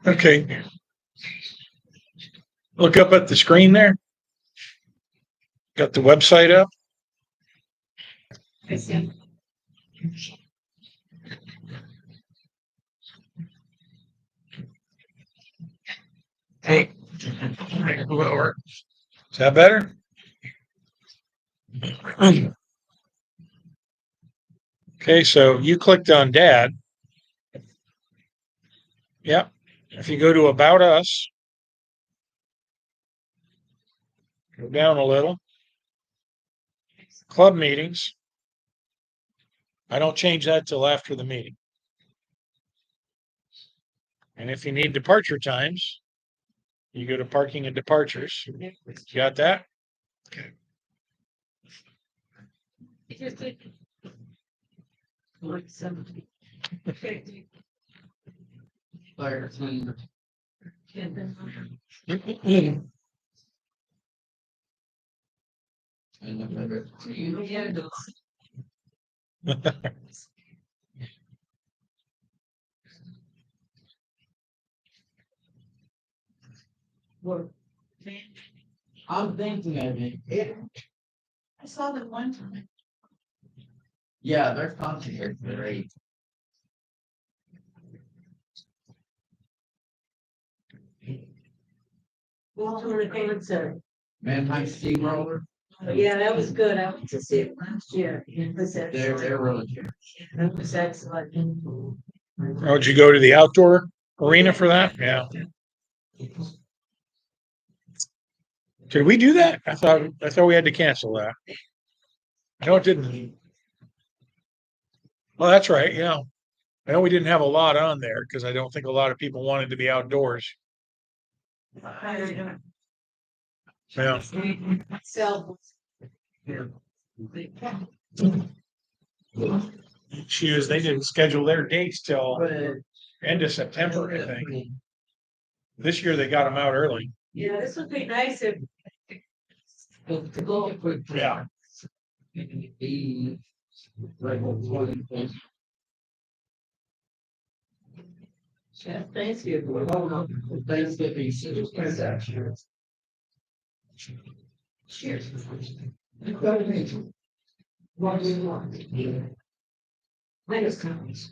Okay. Look up at the screen there. Got the website up. Hey, lower. Is that better? Okay, so you clicked on Dad. Yep. If you go to About Us, go down a little. Club meetings. I don't change that till after the meeting. And if you need departure times, you go to parking and departures. Got that? Okay. I'm thinking of it. I saw that one time. Yeah, their content is great. Walter the concert. Manheim Steamroller, Yeah, that was good. I went to see it last year. It was they're really good. That was excellent. Oh, did you go to the outdoor arena for that? Yeah. Did we do that? I thought we had to cancel that. No, it didn't. Well, that's right. Yeah. I know we didn't have a lot on there because I don't think a lot of people wanted to be outdoors. Yeah. So. Shoes, they didn't schedule their dates till end of September, I think. This year they got them out early. Yeah, this would be nice if. To go. Yeah. Yeah, Thanksgiving. Thanksgiving transaction. Cheers. What do you want? Minus comments.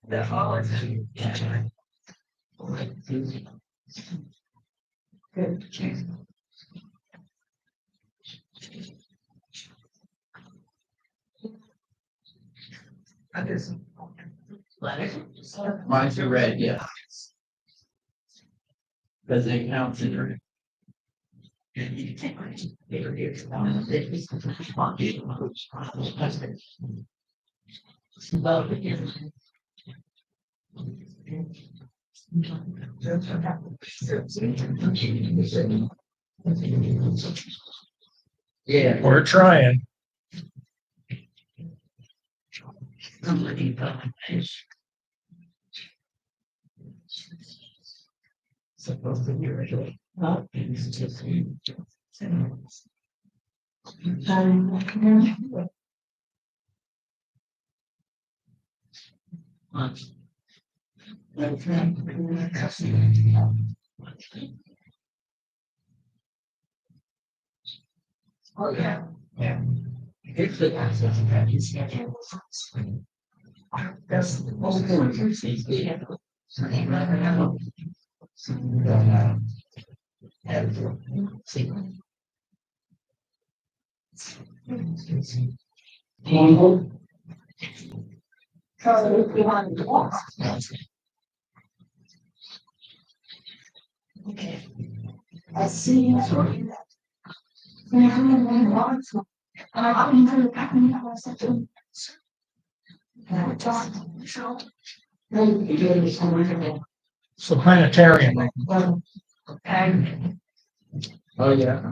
The holiday. Good. Mine's a red, yeah. Because it counts in red. Yeah. We're trying. Supposed to be regular. Oh, yeah. Yeah. It's the access that you see. That's the most important thing. Okay. I see you. It's the planetarium. Oh, yeah.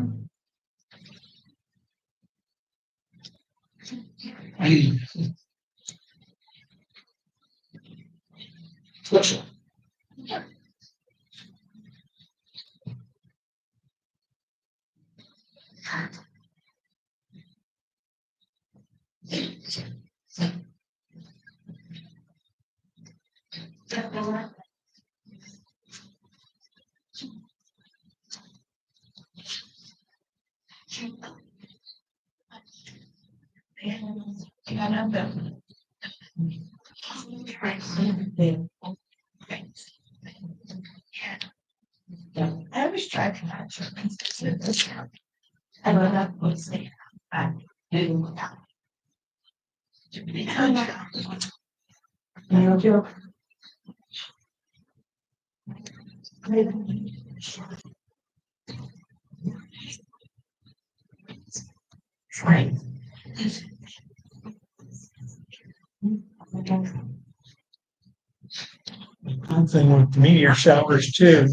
I was trying to match her. I know that was there. I didn't. No joke. Right. One thing with meteor showers too,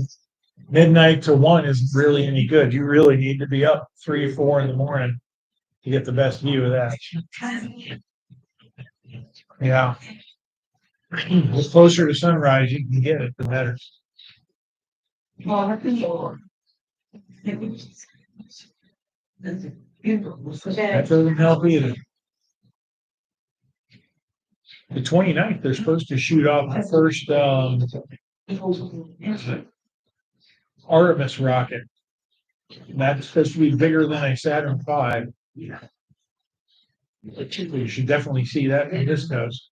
midnight to 1 isn't really any good. You really need to be up 3 or 4 in the morning to get the best view of that. Yeah. The closer to sunrise you can get it, the better. That doesn't help either. The 29th, they're supposed to shoot off the first Artemis rocket. And that's supposed to be bigger than a Saturn V. You should definitely see that from this coast.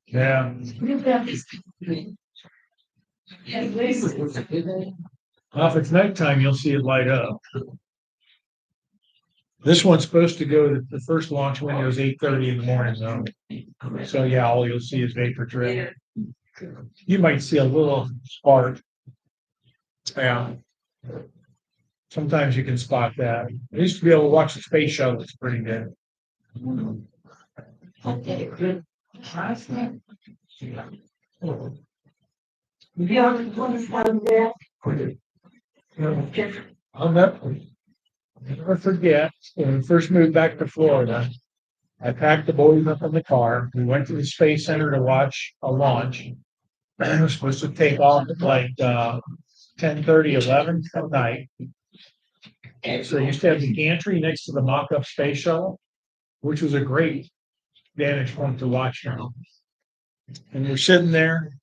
Yeah. Well, if it's nighttime, you'll see it light up. This one's supposed to go, the first launch window is 8:30 in the morning, though. So yeah, all you'll see is vapor trail. You might see a little spark. Yeah. Sometimes you can spot that. I used to be able to watch the space shuttle. It's pretty good. I'll never forget when we first moved back to Florida. I packed the boys up in the car. We went to the Space Center to watch a launch. It was supposed to take off at like 10:30, 11 at night. So I used to have the gantry next to the mock-up space shuttle, which was a great vantage point to watch from. And we're sitting there.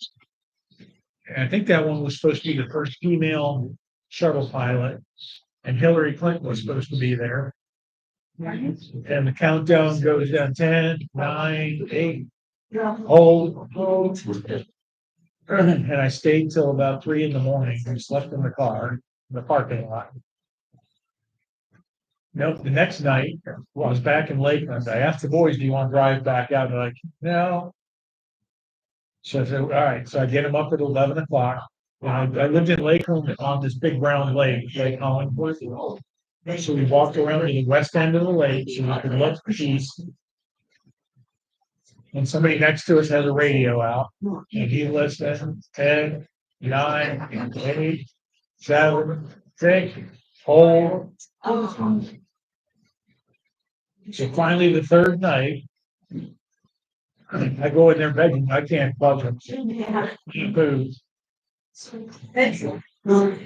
And I think that one was supposed to be the first female shuttle pilot. And Hillary Clinton was supposed to be there. And the countdown goes down 10, 9, 8, hold. And I stayed till about 3 in the morning and slept in the car, in the parking lot. Nope, the next night, well, I was back in Lakeland. I asked the boys, do you want to drive back out? They're like, no. So I said, all right. So I get them up at 11 o'clock. And I lived in Lakeland on this big brown lake, Lake Hollingwood. So we walked around to the west end of the lake so we could look east. And somebody next to us has a radio out. And he listened 10, 9, 8, 7, 6, hold. So finally, the third night, I go in their bedroom. I can't bug them. He moves. And I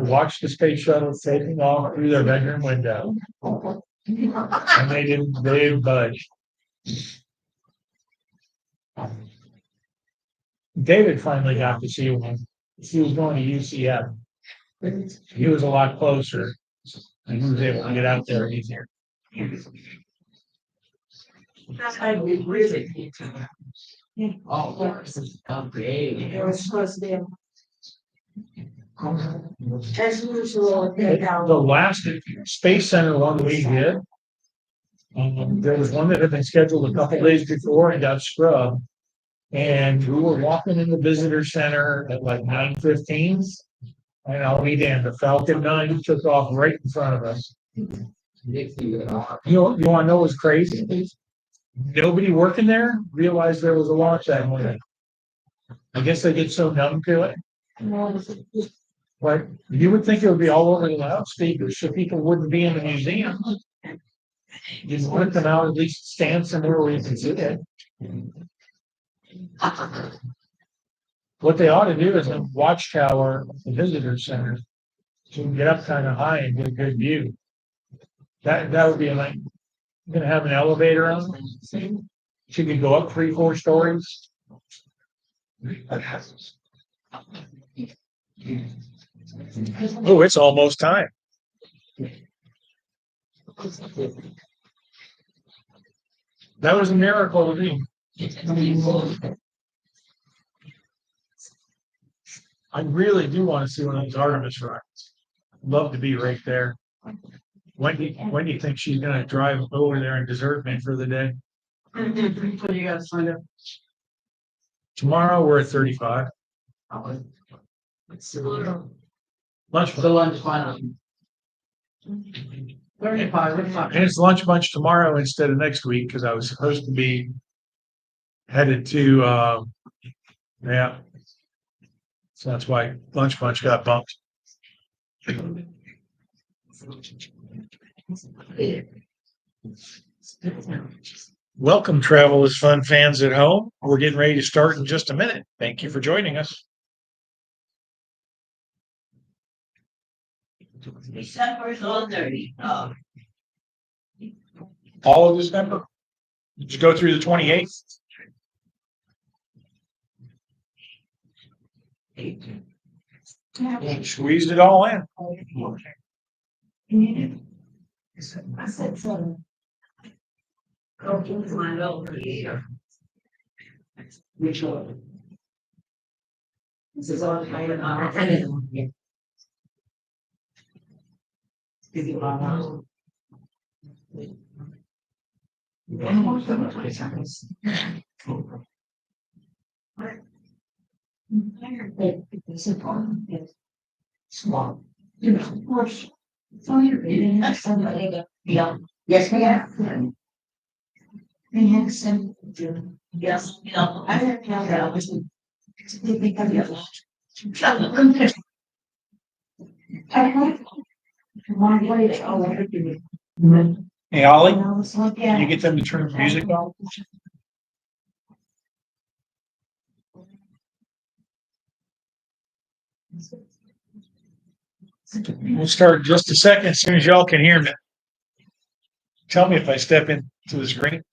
watched the space shuttle taking off through their bedroom window. And they didn't budge. David finally got to see one. He was going to UCF. He was a lot closer. And he was able to get out there easier. I would really need to. Oh, okay. It was supposed to be. As usual, The last Space Center one we did, there was one that had been scheduled a couple days before and got scrubbed. And we were walking in the visitor center at like 9:15. And I'll be damned, the Falcon 9 took off right in front of us. You want to know what's crazy? Nobody working there realized there was a launch that morning. I guess they get so numb to it. Like, you would think it would be all over the loudspeakers so people wouldn't be in the museum. Just let them out, at least stand somewhere where you can see it. What they ought to do is a watchtower at the visitor center. So you can get up kind of high and get a good view. That would be a nice. Gonna have an elevator on. She can go up 3, 4 stories. Oh, it's almost time. That was a miracle to me. I really do want to see one of those Artemis rides. Love to be right there. When do you think she's gonna drive over there and desert me for the day? What do you guys find out? Tomorrow we're at 35. It's the Lunch. lunch final. 35, we're And talking. it's lunch bunch tomorrow instead of next week because I was supposed to be headed to yeah. So that's why lunch bunch got bumped. Welcome, Travel is Fun fans at home. We're getting ready to start in just a minute. Thank you for joining us. December's all dirty. All of December. Did you go through the 28th? Squeezed it all in. I said seven. Go to my over here. Which one? This is all kind of. Small. You know, of course. So you're reading that somebody. Yeah. Yes, we have. We have some. Yes, you know, I don't know that I was. They think I'm your. I have. One way, I'll let it do it. Hey, Ollie, You know, it's like, can you get them to turn the music off? We'll start in just a second as soon as y'all can hear me. Tell me if I step into the screen.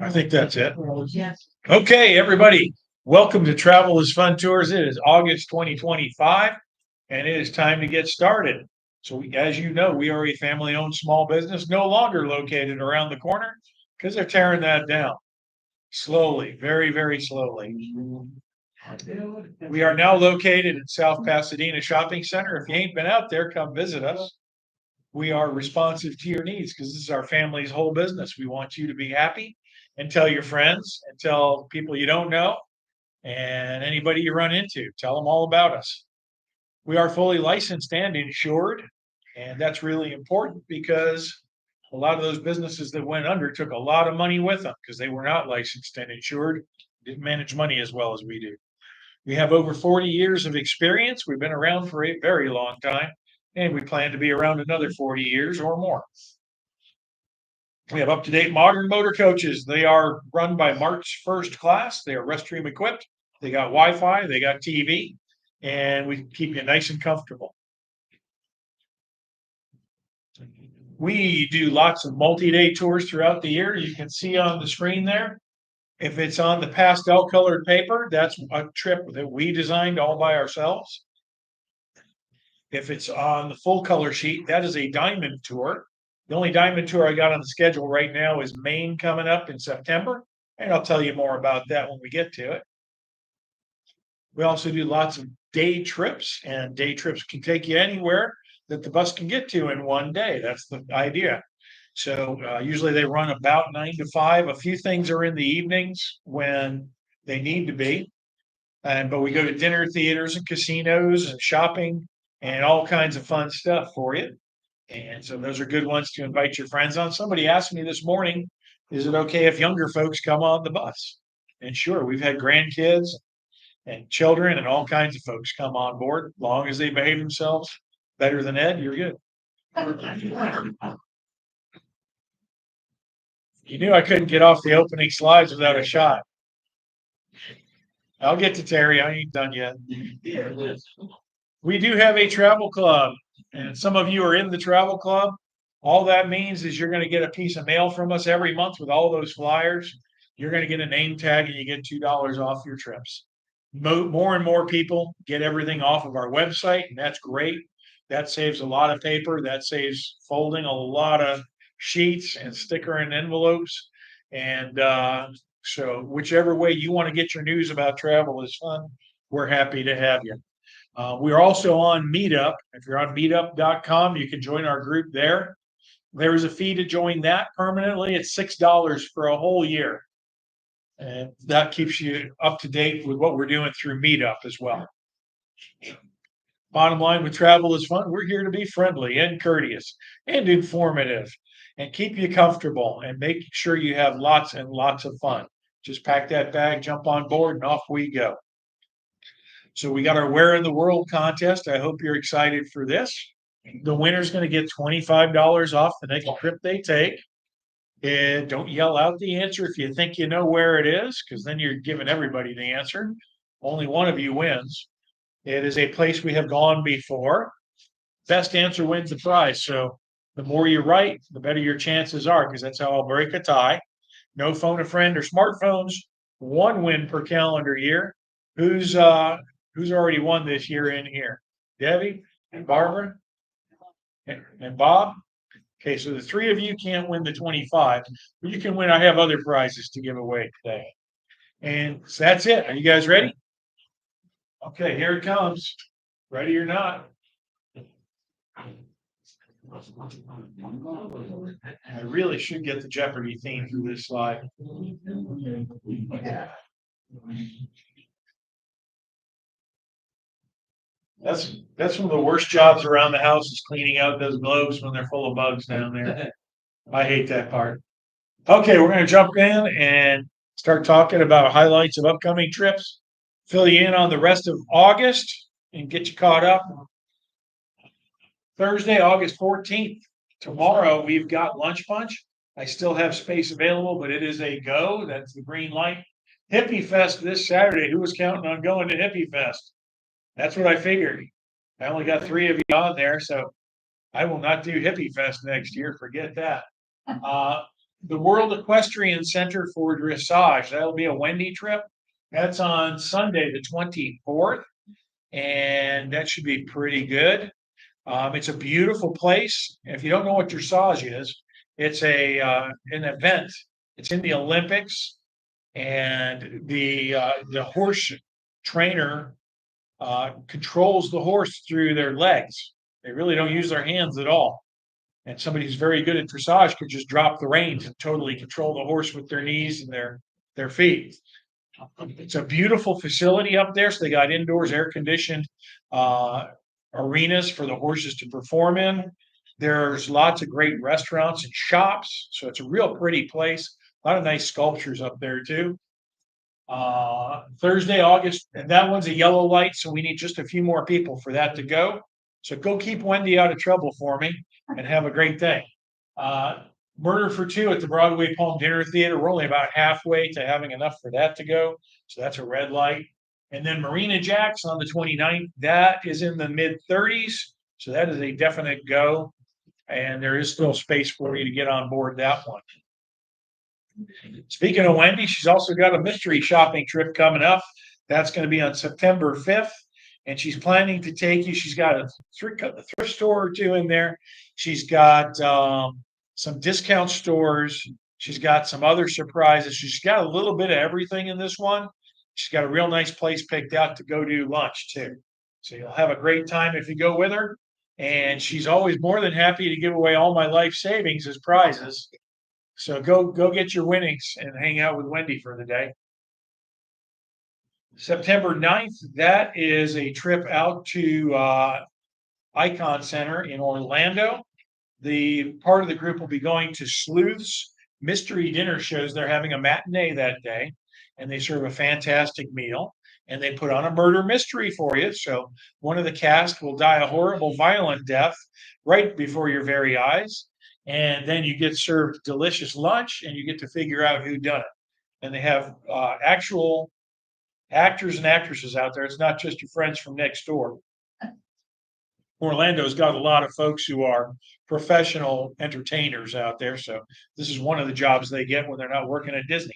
I think that's it. Okay, everybody, welcome to Travel is Fun Tours. It is August 2025, and it is time to get started. So, as you know, we are a family-owned small business, no longer located around the corner because they're tearing that down slowly, very, very slowly. We are now located in South Pasadena Shopping Center. If you ain't been out there, come visit us. We are responsive to your needs because this is our family's whole business. We want you to be happy and tell your friends and tell people you don't know and anybody you run into. Tell them all about us. We are fully licensed and insured, and that's really important because a lot of those businesses that went under took a lot of money with them because they were not licensed and insured, didn't manage money as well as we do. We have over 40 years of experience. We've been around for a very long time, and we plan to be around another 40 years or more. We have up-to-date modern motor coaches. They are run by March First Class. They are restroom equipped. They got Wi-Fi, they got TV, and we keep you nice and comfortable. We do lots of multi-day tours throughout the year. You can see on the screen there. If it's on the pastel colored paper, that's a trip that we designed all by ourselves. If it's on the full color sheet, that is a diamond tour. The only diamond tour I got on the schedule right now is Maine coming up in September, and I'll tell you more about that when we get to it. We also do lots of day trips, and day trips can take you anywhere that the bus can get to in one day. That's the idea. So usually they run about 9 to 5. A few things are in the evenings when they need to be. But we go to dinner theaters and casinos and shopping and all kinds of fun stuff for you. And so those are good ones to invite your friends on. Somebody asked me this morning, is it okay if younger folks come on the bus? And sure, we've had grandkids and children and all kinds of folks come on board. As long as they behave themselves better than Ed, you're good. You knew I couldn't get off the opening slides without a shot. I'll get to Terry. I ain't done yet. We do have a travel club, and some of you are in the travel club. All that means is you're going to get a piece of mail from us every month with all those flyers. You're going to get a name tag and you get $2 off your trips. More and more people get everything off of our website, and that's great. That saves a lot of paper. That saves folding a lot of sheets and sticker and envelopes. And so whichever way you want to get your news about travel is fun, we're happy to have you. We're also on Meetup. If you're on meetup.com, you can join our group there. There is a fee to join that permanently. It's $6 for a whole year. And that keeps you up to date with what we're doing through Meetup as well. Bottom line with travel is fun. We're here to be friendly and courteous and informative and keep you comfortable and make sure you have lots and lots of fun. Just pack that bag, jump on board, and off we go. So we got our Where in the World contest. I hope you're excited for this. The winner's going to get $25 off the next trip they take. And don't yell out the answer if you think you know where it is, because then you're giving everybody the answer. Only one of you wins. It is a place we have gone before. Best answer wins the prize. So the more you write, the better your chances are, because that's how I'll break a tie. No phone a friend or smartphones. 1 win per calendar year. Who's already won this year in here? Debbie and Barbara and Bob. Okay, so the 3 of you can't win the 25, but you can win. I have other prizes to give away today. And so that's it. Are you guys ready? Okay, here it comes. Ready or not? I really should get the Jeopardy theme for this slide. That's one of the worst jobs around the house is cleaning out those globes when they're full of bugs down there. I hate that part. Okay, we're going to jump in and start talking about highlights of upcoming trips, fill you in on the rest of August and get you caught up. Thursday, August 14th. Tomorrow we've got Lunch Punch. I still have space available, but it is a go. That's the green light. Hippie Fest this Saturday. Who was counting on going to Hippie Fest? That's what I figured. I only got 3 of you on there, so I will not do Hippie Fest next year. Forget that. The World Equestrian Center for Dressage. That'll be a Wendy trip. That's on Sunday, the 24th, and that should be pretty good. It's a beautiful place. If you don't know what dressage is, it's an event. It's in the Olympics, and the horse trainer controls the horse through their legs. They really don't use their hands at all. And somebody who's very good at dressage could just drop the reins and totally control the horse with their knees and their feet. It's a beautiful facility up there. So they got indoors, air conditioned arenas for the horses to perform in. There's lots of great restaurants and shops. So it's a real pretty place. A lot of nice sculptures up there too. Thursday, August, and that one's a yellow light, so we need just a few more people for that to go. So go keep Wendy out of trouble for me and have a great day. Murder for Two at the Broadway Palm Dinner Theater. We're only about halfway to having enough for that to go. So that's a red light. And then Marina Jacks on the 29th. That is in the mid 30s. So that is a definite go. And there is still space for you to get on board that one. Speaking of Wendy, she's also got a mystery shopping trip coming up. That's going to be on September 5th. And she's planning to take you. She's got a thrift store or 2 in there. She's got some discount stores. She's got some other surprises. She's got a little bit of everything in this one. She's got a real nice place picked out to go do lunch too. So you'll have a great time if you go with her. And she's always more than happy to give away all my life savings as prizes. So go get your winnings and hang out with Wendy for the day. September 9th, that is a trip out to Icon Center in Orlando. The part of the group will be going to Sleuth's Mystery Dinner Shows. They're having a matinee that day, and they serve a fantastic meal. And they put on a murder mystery for you. So one of the cast will die a horrible, violent death right before your very eyes. and then you get served delicious lunch, and you get to figure out who done it. And they have actual actors and actresses out there. It's not just your friends from next door. Orlando's got a lot of folks who are professional entertainers out there. So this is one of the jobs they get when they're not working at Disney.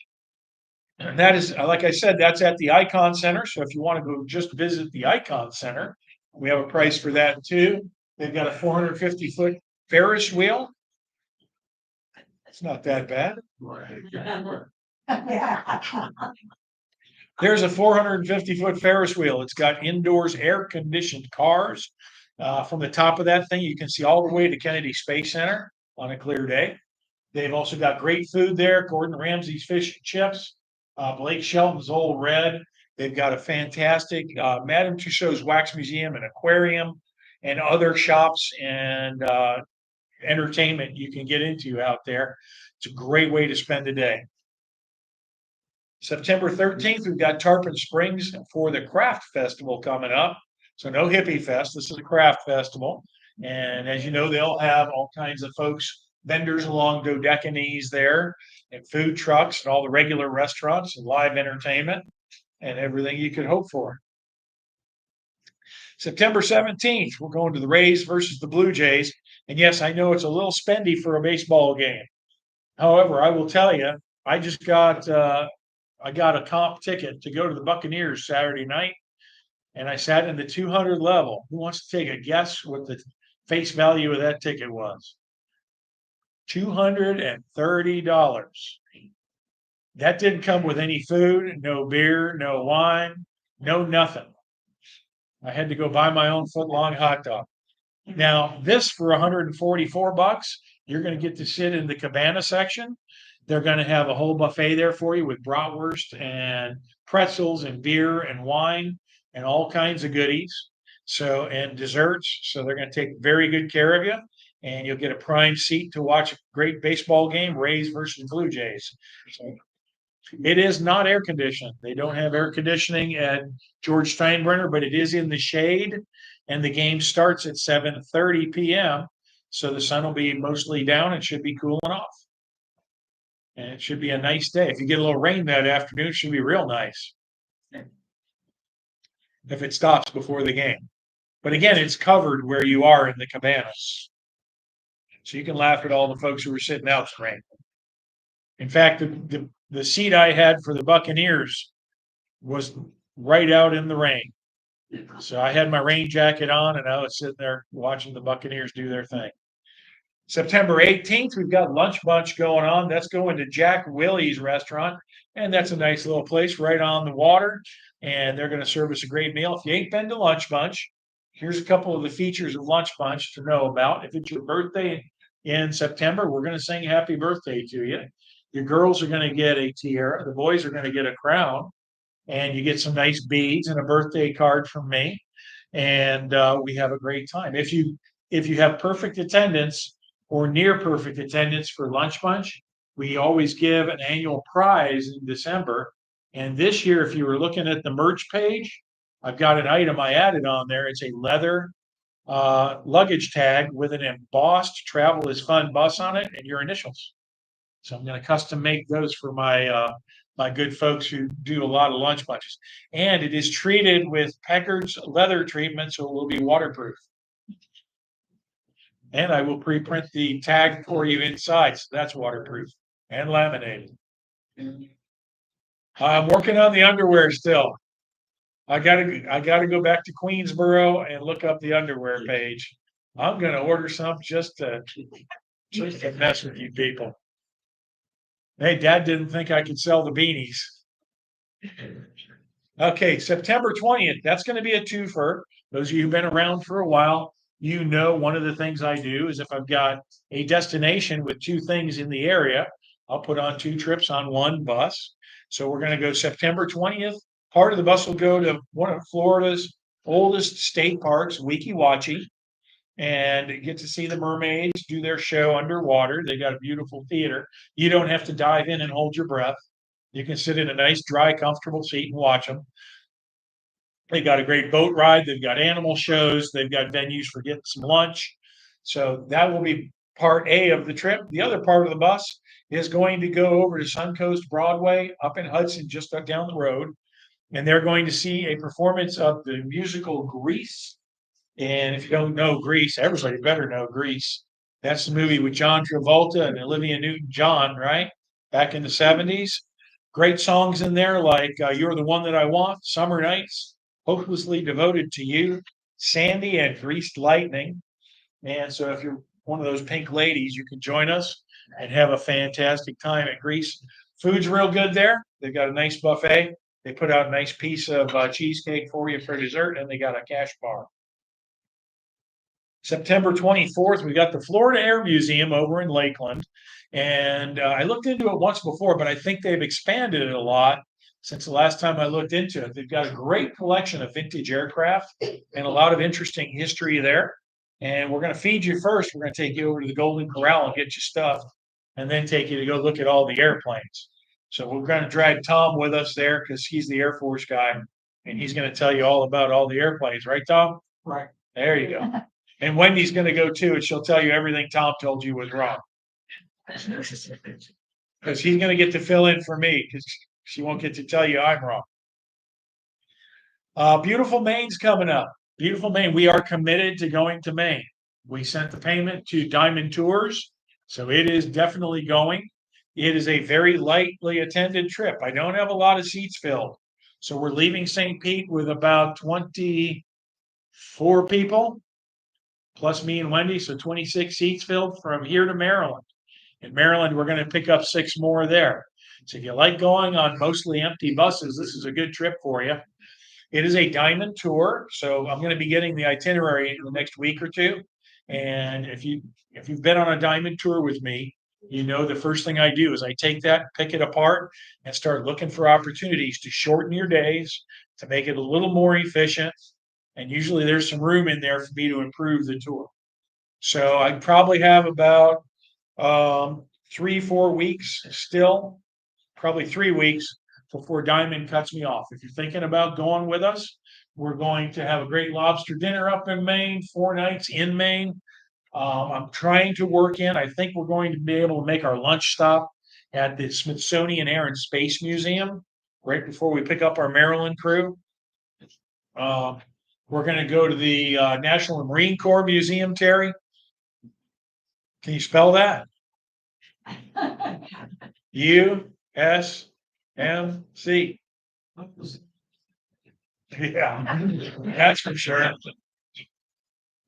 And that is, like I said, that's at the Icon Center. So if you want to go just visit the Icon Center, we have a price for that too. They've got a 450-foot Ferris wheel. It's not that bad. There's a 450-foot Ferris wheel. It's got indoors air-conditioned cars. From the top of that thing, you can see all the way to Kennedy Space Center on a clear day. They've also got great food there. Gordon Ramsay's fish and chips, Blake Shelton's Old Red. They've got a fantastic Madame Tussauds Wax Museum and Aquarium and other shops and entertainment you can get into out there. It's a great way to spend a day. September 13th, we've got Tarpon Springs for the Craft Festival coming up. So no hippie fest. This is a craft festival. And as you know, they'll have all kinds of folks, vendors along Dodecanese there, and food trucks and all the regular restaurants and live entertainment and everything you could hope for. September 17th, we're going to the Rays versus the Blue Jays. And yes, I know it's a little spendy for a baseball game. However, I will tell you, I just got I got a comp ticket to go to the Buccaneers Saturday night, and I sat in the 200 level. Who wants to take a guess what the face value of that ticket was? $230. That didn't come with any food, no beer, no wine, no nothing. I had to go buy my own foot-long hot dog. Now, this for $144, you're going to get to sit in the cabana section. They're going to have a whole buffet there for you with bratwurst and pretzels and beer and wine and all kinds of goodies. So, and desserts. So they're going to take very good care of you, and you'll get a prime seat to watch a great baseball game, Rays versus Blue Jays. So it is not air conditioned. They don't have air conditioning at George Steinbrenner, but it is in the shade, and the game starts at 7:30 p.m. So the sun will be mostly down and should be cooling off. And it should be a nice day. If you get a little rain that afternoon, it should be real nice. If it stops before the game. But again, it's covered where you are in the cabanas. So you can laugh at all the folks who were sitting out in the rain. In fact, the seat I had for the Buccaneers was right out in the rain. So I had my rain jacket on, and I was sitting there watching the Buccaneers do their thing. September 18th, we've got Lunch Bunch going on. That's going to Jack Willie's restaurant, and that's a nice little place right on the water, and they're going to serve us a great meal. If you ain't been to Lunch Bunch, here's a couple of the features of Lunch Bunch to know about. If it's your birthday in September, we're going to sing happy birthday to you. Your girls are going to get a tiara. The boys are going to get a crown, and you get some nice beads and a birthday card from me, and we have a great time. If you have perfect attendance or near perfect attendance for Lunch Bunch, we always give an annual prize in December. And this year, if you were looking at the merch page, I've got an item I added on there. It's a leather luggage tag with an embossed Travel is Fun bus on it and your initials. So I'm going to custom make those for my my good folks who do a lot of Lunch Bunches. And it is treated with Peckard's leather treatment, so it will be waterproof. And I will pre-print the tag for you inside, so that's waterproof and laminated. I'm working on the underwear still. I gotta go back to Queensboro and look up the underwear page. I'm gonna order some just to mess with you people. Hey, Dad didn't think I could sell the beanies. Okay, September 20th. That's going to be a twofer. Those of you who've been around for a while, you know one of the things I do is if I've got a destination with two things in the area, I'll put on two trips on one bus. So we're going to go September 20th. Part of the bus will go to one of Florida's oldest state parks, Weeki Wachee, and get to see the mermaids do their show underwater. They got a beautiful theater. You don't have to dive in and hold your breath. You can sit in a nice, dry, comfortable seat and watch them. They got a great boat ride. They've got animal shows. They've got venues for getting some lunch. So that will be part A of the trip. The other part of the bus is going to go over to Suncoast Broadway up in Hudson, just down the road. And they're going to see a performance of the musical Grease. And if you don't know Grease, everybody better know Grease. That's the movie with John Travolta and Olivia Newton-John, right? Back in the 70s. Great songs in there like You're the One That I Want, Summer Nights, Hopelessly Devoted to You, Sandy, and Greased Lightning. And so if you're one of those pink ladies, you can join us and have a fantastic time at Greece. Food's real good there. They've got a nice buffet. They put out a nice piece of cheesecake for you for dessert, and they got a cash bar. September 24th, we got the Florida Air Museum over in Lakeland. And I looked into it once before, but I think they've expanded it a lot since the last time I looked into it. They've got a great collection of vintage aircraft and a lot of interesting history there. And we're going to feed you first. We're going to take you over to the Golden Corral and get you stuffed, and then take you to go look at all the airplanes. So we're going to drag Tom with us there because he's the Air Force guy, and he's going to tell you all about all the airplanes. Right, Tom? Right. There you go. And Wendy's going to go too, and she'll tell you everything Tom told you was wrong. Because he's going to get to fill in for me because she won't get to tell you I'm wrong. Beautiful Maine's coming up. Beautiful Maine. We are committed to going to Maine. We sent the payment to Diamond Tours, so it is definitely going. It is a very lightly attended trip. I don't have a lot of seats filled. So we're leaving St. Pete with about 24 people, plus me and Wendy, so 26 seats filled from here to Maryland. In Maryland, we're going to pick up 6 more there. So if you like going on mostly empty buses, this is a good trip for you. It is a diamond tour, so I'm going to be getting the itinerary in the next week or two. And if you've been on a diamond tour with me, you know the first thing I do is I take that, pick it apart, and start looking for opportunities to shorten your days, to make it a little more efficient. And usually there's some room in there for me to improve the tour. So I probably have about 3-4 weeks still, probably 3 weeks before Diamond cuts me off. If you're thinking about going with us, we're going to have a great lobster dinner up in Maine, 4 nights in Maine. I'm trying to work in, I think we're going to be able to make our lunch stop at the Smithsonian Air and Space Museum right before we pick up our Maryland crew. We're going to go to the National Marine Corps Museum, Terry. Can you spell that? USMC. Yeah, that's for sure.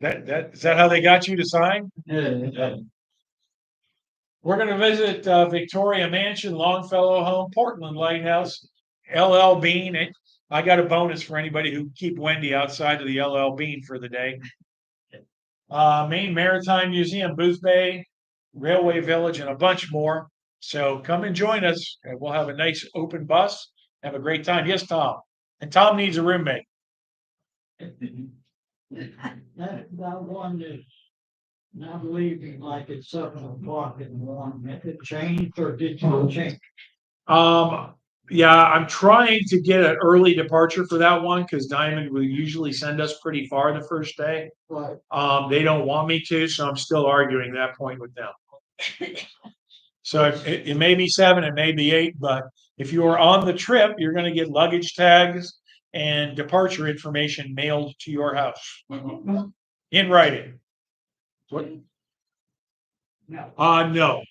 That is that how they got you to sign? Yeah. We're going to visit Victoria Mansion, Longfellow Home, Portland Lighthouse, LL Bean. I got a bonus for anybody who keep Wendy outside of the LL Bean for the day. Maine Maritime Museum, Booth Bay, Railway Village, and a bunch more. So come and join us, and we'll have a nice open bus. Have a great time. Yes, Tom. And Tom needs a roommate. That one is now leaving like at 7 o'clock in the morning. If it changed or did you change? Yeah, I'm trying to get an early departure for that one because Diamond will usually send us pretty far the first day. Right. They don't want me to, so I'm still arguing that point with them. So it may be 7, it may be 8, but if you are on the trip, you're going to get luggage tags and departure information mailed to your house in writing. What? No. No.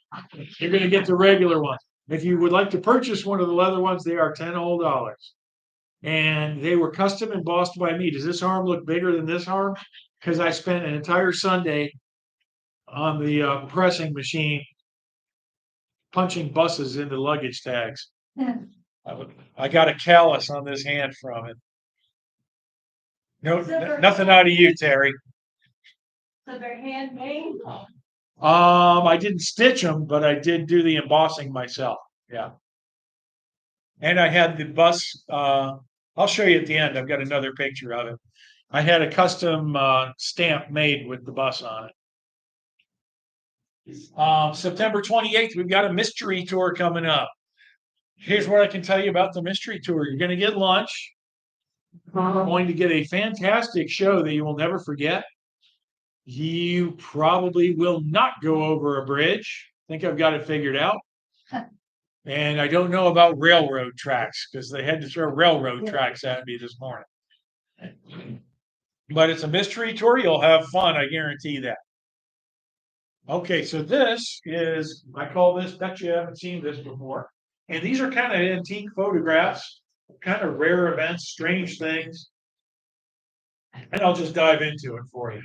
You're going to get the regular one. If you would like to purchase one of the leather ones, they are $10 whole. And they were custom embossed by me. Does this arm look bigger than this arm? Because I spent an entire Sunday on the pressing machine punching buses into luggage tags. I got a callus on this hand from it. No, nothing out of you, Terry. So they're handmade? I didn't stitch them, but I did do the embossing myself. Yeah. And I had the bus, I'll show you at the end. I've got another picture of it. I had a custom stamp made with the bus on it. September 28th, we've got a mystery tour coming up. Here's what I can tell you about the mystery tour. You're going to get lunch. You're going to get a fantastic show that you will never forget. You probably will not go over a bridge. I think I've got it figured out. And I don't know about railroad tracks because they had to throw railroad tracks at me this morning. But it's a mystery tour. You'll have fun. I guarantee that. Okay, so this is, I call this, bet you haven't seen this before. And these are kind of antique photographs, kind of rare events, strange things. And I'll just dive into it for you.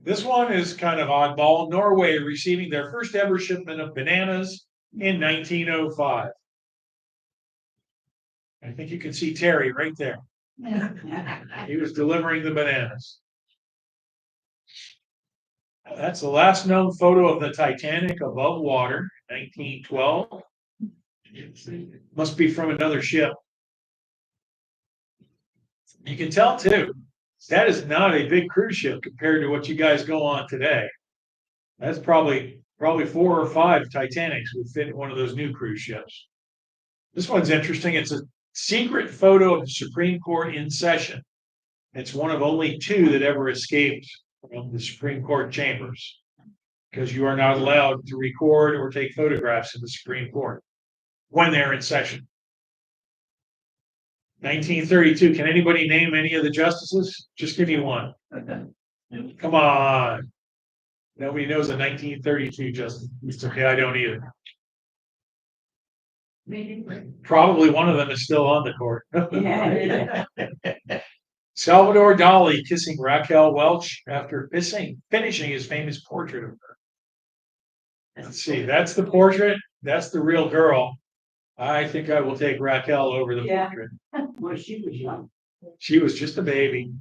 This one is kind of oddball. Norway receiving their first ever shipment of bananas in 1905. I think you can see Terry right there. He was delivering the bananas. That's the last known photo of the Titanic above water, 1912. Must be from another ship. You can tell too, that is not a big cruise ship compared to what you guys go on today. That's probably 4 or 5 Titanics would fit in one of those new cruise ships. This one's interesting. It's a secret photo of the Supreme Court in session. It's one of only 2 that ever escaped from the Supreme Court chambers, because you are not allowed to record or take photographs in the Supreme Court when they're in session. 1932. Can anybody name any of the justices? Just give me one. Come on. Nobody knows a 1932 justice. It's okay, I don't either. Probably one of them is still on the court. Salvador Dali kissing Raquel Welch after finishing his famous portrait of her. Let's see, that's the portrait. That's the real girl. I think I will take Raquel over the portrait. Well, she was young. She was just a baby.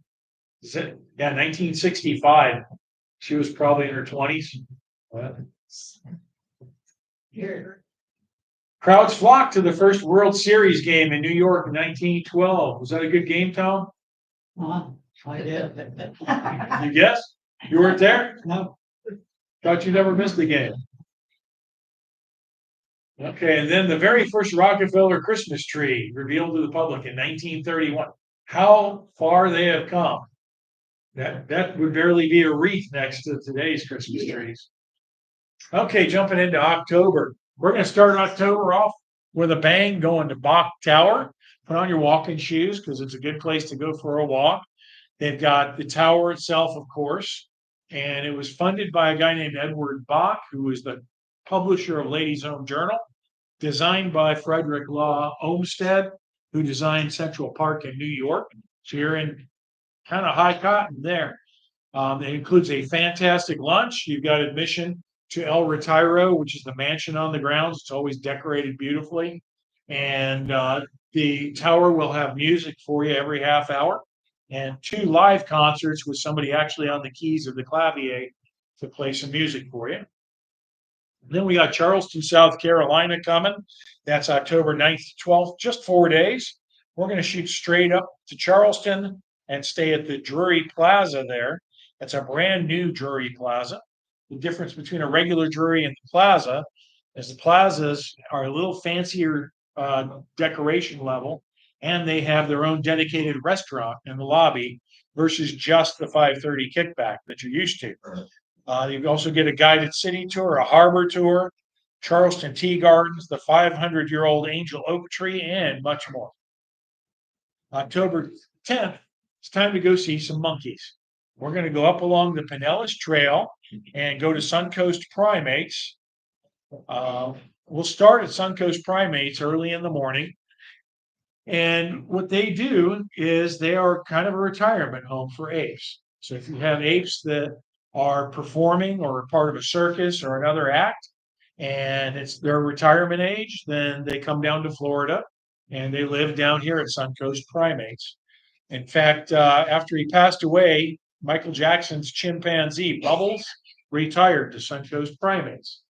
Yeah, 1965. She was probably in her 20s. Crowds flocked to the first World Series game in New York in 1912. Was that a good game, Tom? I did. You guessed? You weren't there? No. Thought you never missed the game. Okay, and then the very first Rockefeller Christmas tree revealed to the public in 1931. How far they have come. That would barely be a wreath next to today's Christmas trees. Okay, jumping into October. We're going to start October off with a bang, going to Bach Tower. Put on your walking shoes because it's a good place to go for a walk. They've got the tower itself, of course, and it was funded by a guy named Edward Bach, who was the publisher of Ladies' Home Journal, designed by Frederick Law Olmsted, who designed Central Park in New York. So you're in kind of high cotton there. It includes a fantastic lunch. You've got admission to El Retiro, which is the mansion on the grounds. It's always decorated beautifully. And the tower will have music for you every half hour, and 2 live concerts with somebody actually on the keys of the clavier to play some music for you. Then we got Charleston, South Carolina coming. That's October 9th to 12th, just 4 days. We're going to shoot straight up to Charleston and stay at the Drury Plaza there. It's a brand new Drury Plaza. The difference between a regular Drury and the Plaza is the plazas are a little fancier decoration level, and they have their own dedicated restaurant in the lobby versus just the 5:30 kickback that you're used to. You also get a guided city tour, a harbor tour, Charleston Tea Gardens, the 500-year-old Angel Oak Tree, and much more. October 10th, it's time to go see some monkeys. We're going to go up along the Pinellas Trail and go to Suncoast Primates. We'll start at Suncoast Primates early in the morning. And what they do is they are kind of a retirement home for apes. So if you have apes that are performing or part of a circus or another act, and it's their retirement age, then they come down to Florida and they live down here at Suncoast Primates. In fact, after he passed away, Michael Jackson's chimpanzee, Bubbles, retired to Suncoast Primates.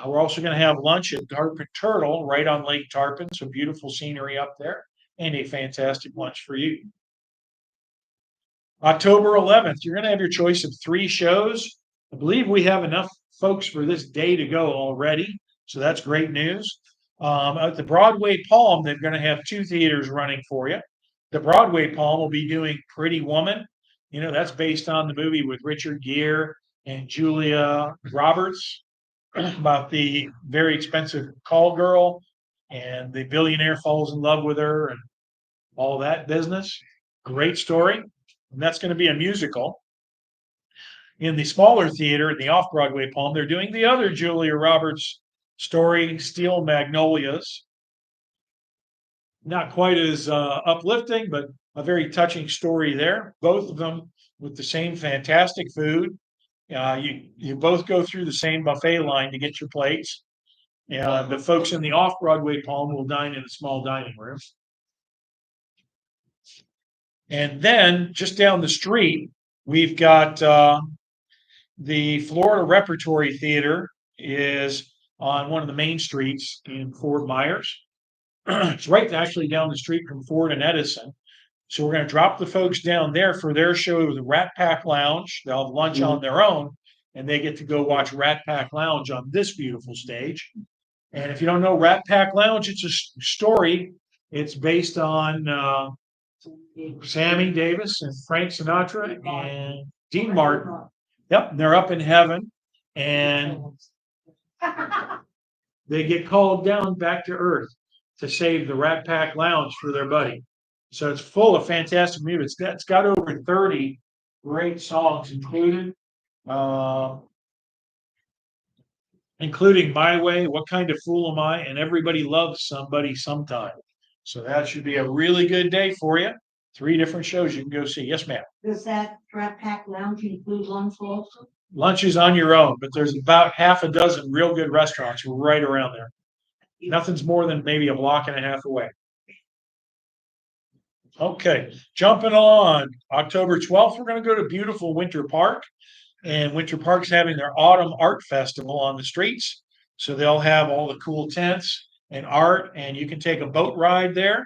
We're also going to have lunch at Tarpon Turtle right on Lake Tarpon, so beautiful scenery up there, and a fantastic lunch for you. October 11th, you're going to have your choice of 3 shows. I believe we have enough folks for this day to go already, so that's great news. At the Broadway Palm, they're going to have 2 theaters running for you. The Broadway Palm will be doing Pretty Woman You know, that's based on the movie with Richard Gere and Julia Roberts about the very expensive call girl and the billionaire falls in love with her and all that business. Great story. And that's going to be a musical. In the smaller theater, in the off Broadway Palm, they're doing the other Julia Roberts story, Steel Magnolias. Not quite as uplifting, but a very touching story there. Both of them with the same fantastic food. You both go through the same buffet line to get your plates. The folks in the off Broadway Palm will dine in a small dining room. And then just down the street, we've got the Florida Repertory Theater is on one of the main streets in Fort Myers. It's right actually down the street from Ford and Edison. So we're going to drop the folks down there for their show, the Rat Pack Lounge. They'll have lunch on their own, and they get to go watch Rat Pack Lounge on this beautiful stage. And if you don't know Rat Pack Lounge, it's a story. It's based on Sammy Davis and Frank Sinatra and Dean Martin. Yep, they're up in heaven, and they get called down back to earth to save the Rat Pack Lounge for their buddy. So it's full of fantastic music. It's got over 30 great songs included, including My Way, What Kind of Fool Am I, and Everybody Loves Somebody Sometime. So that should be a really good day for you. 3 different shows you can go see. Yes, ma'am. Does that Rat Pack Lounge include lunch also? Lunch is on your own, but there's about half a dozen real good restaurants right around there. Nothing's more than maybe a block and a half away. Okay, jumping on October 12th, we're going to go to beautiful Winter Park. And Winter Park's having their autumn art festival on the streets. So they'll have all the cool tents and art, and you can take a boat ride there.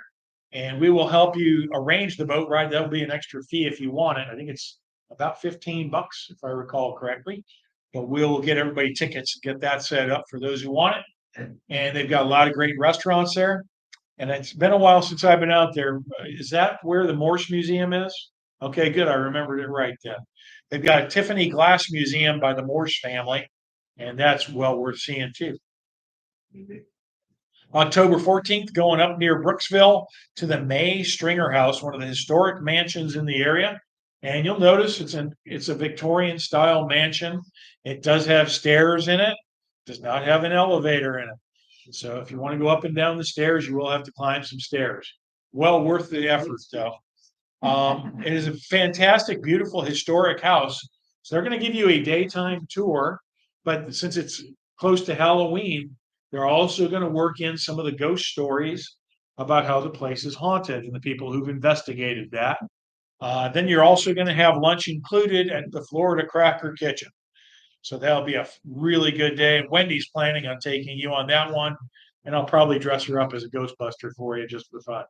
And we will help you arrange the boat ride. That'll be an extra fee if you want it. I think it's about $15, if I recall correctly. But we'll get everybody tickets and get that set up for those who want it. And they've got a lot of great restaurants there. And it's been a while since I've been out there. Is that where the Morse Museum is? Okay, good. I remembered it right then. They've got a Tiffany Glass Museum by the Morse family, and that's well worth seeing too. October 14th, going up near Brooksville to the May Stringer House, one of the historic mansions in the area. And you'll notice it's a Victorian style mansion. It does have stairs in it, does not have an elevator in it. So if you want to go up and down the stairs, you will have to climb some stairs. Well worth the effort, though. It is a fantastic, beautiful, historic house. So they're going to give you a daytime tour, but since it's close to Halloween, they're also going to work in some of the ghost stories about how the place is haunted and the people who've investigated that. Then you're also going to have lunch included at the Florida Cracker Kitchen. So that'll be a really good day. Wendy's planning on taking you on that one, and I'll probably dress her up as a Ghostbuster for you just for fun.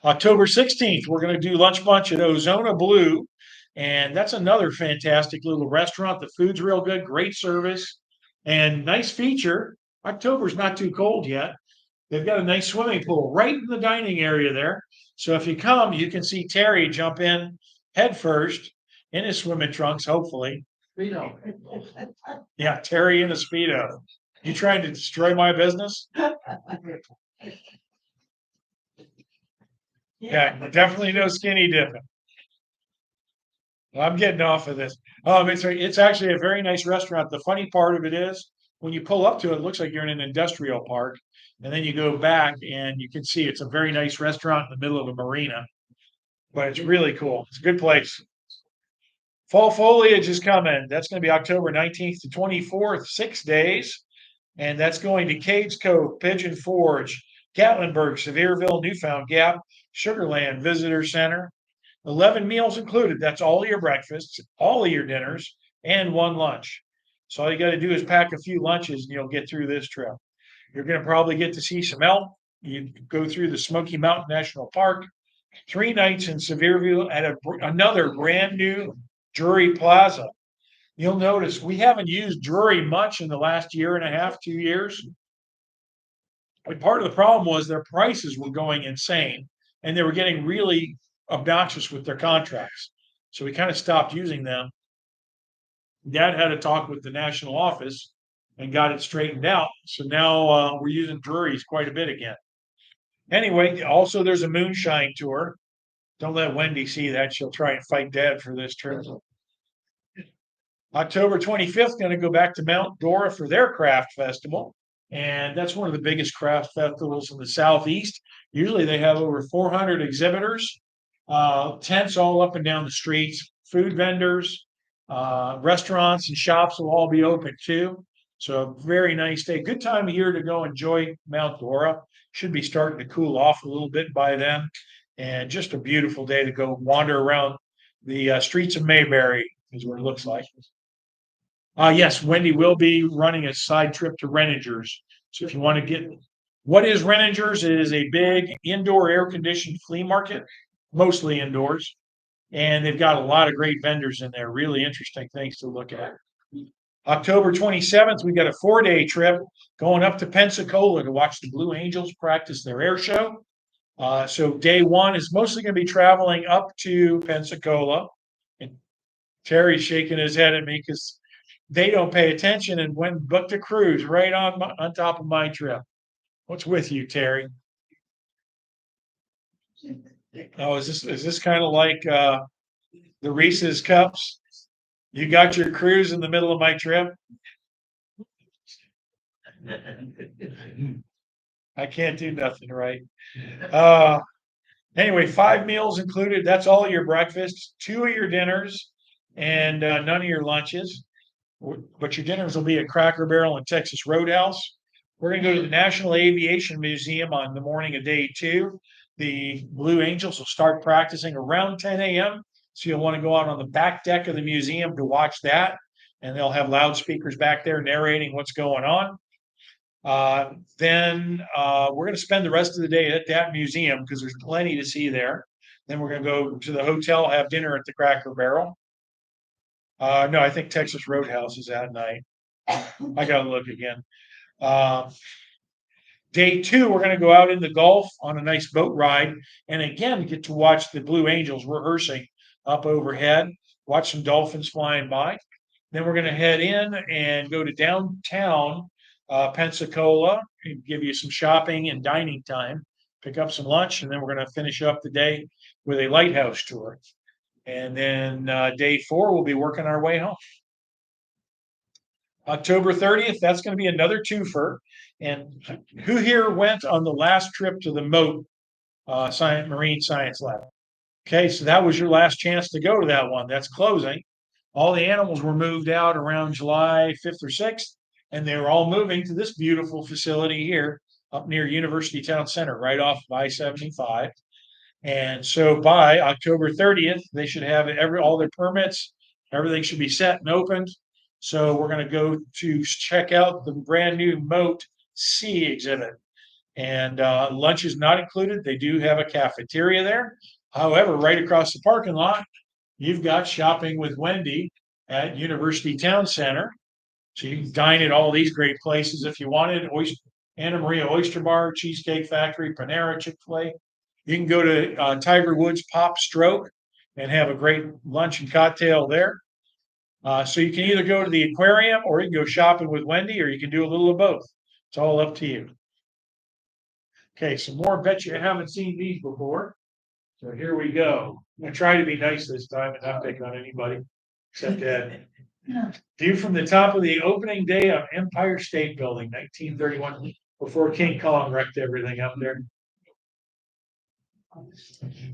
October 16th, we're going to do Lunch Bunch at Ozona Blue, and that's another fantastic little restaurant. The food's real good, great service, and nice feature. October's not too cold yet. They've got a nice swimming pool right in the dining area there. So if you come, you can see Terry jump in head first in his swimming trunks, hopefully. Yeah, Terry in a Speedo. You trying to destroy my business? Yeah, definitely no skinny dipping. Well, I'm getting off of this. It's actually a very nice restaurant. The funny part of it is when you pull up to it, it looks like you're in an industrial park. And then you go back and you can see it's a very nice restaurant in the middle of a marina. But it's really cool. It's a good place. Fall foliage is coming. That's going to be October 19th to 24th, 6 days. And that's going to Cades Cove, Pigeon Forge, Gatlinburg, Sevierville, Newfound Gap, Sugarland Visitor Center. 11 meals included. That's all of your breakfasts, all of your dinners, and 1 lunch. So all you got to do is pack a few lunches and you'll get through this trip. You're going to probably get to see some elk. You go through the Smoky Mountain National Park. 3 nights in Sevierville at another brand new Drury Plaza. You'll notice we haven't used Drury much in the last year and a half, 2 years. But part of the problem was their prices were going insane and they were getting really obnoxious with their contracts. So we kind of stopped using them. Dad had a talk with the national office and got it straightened out. So now we're using Drury's quite a bit again. Anyway, also there's a moonshine tour. Don't let Wendy see that. She'll try and fight Dad for this trip. October 25th, going to go back to Mount Dora for their craft festival. And that's one of the biggest craft festivals in the Southeast. Usually they have over 400 exhibitors, tents all up and down the streets, food vendors, restaurants and shops will all be open too. So a very nice day. Good time of year to go enjoy Mount Dora. Should be starting to cool off a little bit by then. And just a beautiful day to go wander around the streets of Mayberry is what it looks like. Yes, Wendy will be running a side trip to Renninger's. So if you want to get, what is Renninger's? It is a big indoor air conditioned flea market, mostly indoors. And they've got a lot of great vendors in there, really interesting things to look at. October 27th, we got a 4-day trip going up to Pensacola to watch the Blue Angels practice their air show. So day one is mostly going to be traveling up to Pensacola. And Terry's shaking his head at me because they don't pay attention and went booked a cruise right on top of my trip. What's with you, Terry? Oh, is this kind of like the Reese's cups? You got your cruise in the middle of my trip? I can't do nothing right. Anyway, 5 meals included. That's all your breakfasts, 2 of your dinners, and none of your lunches. But your dinners will be at Cracker Barrel and Texas Roadhouse. We're going to go to the National Aviation Museum on the morning of day 2. The Blue Angels will start practicing around 10 a.m. So you'll want to go out on the back deck of the museum to watch that. And they'll have loudspeakers back there narrating what's going on. Then we're going to spend the rest of the day at that museum because there's plenty to see there. Then we're going to go to the hotel, have dinner at the Cracker Barrel. No, I think Texas Roadhouse is that night. I got to look again. Day 2, we're going to go out in the Gulf on a nice boat ride. And again, get to watch the Blue Angels rehearsing up overhead, watch some dolphins flying by. Then we're going to head in and go to downtown Pensacola, and give you some shopping and dining time, pick up some lunch, and then we're going to finish up the day with a lighthouse tour. And then day 4, we'll be working our way home. October 30th, that's going to be another twofer. And who here went on the last trip to the Mote Marine Science Lab? Okay, so that was your last chance to go to that one. That's closing. All the animals were moved out around July 5th or 6th, and they were all moving to this beautiful facility here up near University Town Center, right off of I-75. And so by October 30th, they should have all their permits. Everything should be set and opened. So we're going to go to check out the brand new Mote Sea exhibit. And lunch is not included. They do have a cafeteria there. However, right across the parking lot, you've got Shopping with Wendy at University Town Center. So you can dine at all these great places if you wanted. Anna Maria Oyster Bar, Cheesecake Factory, Panera, Chick-fil-A. You can go to Tiger Woods Pop Stroke and have a great lunch and cocktail there. So you can either go to the aquarium or you can go shopping with Wendy, or you can do a little of both. It's all up to you. Okay, some more. Bet you haven't seen these before. So here we go. I'm going to try to be nice this time and not pick on anybody except Ed. View from the top of the opening day of Empire State Building, 1931, before King Kong wrecked everything up there.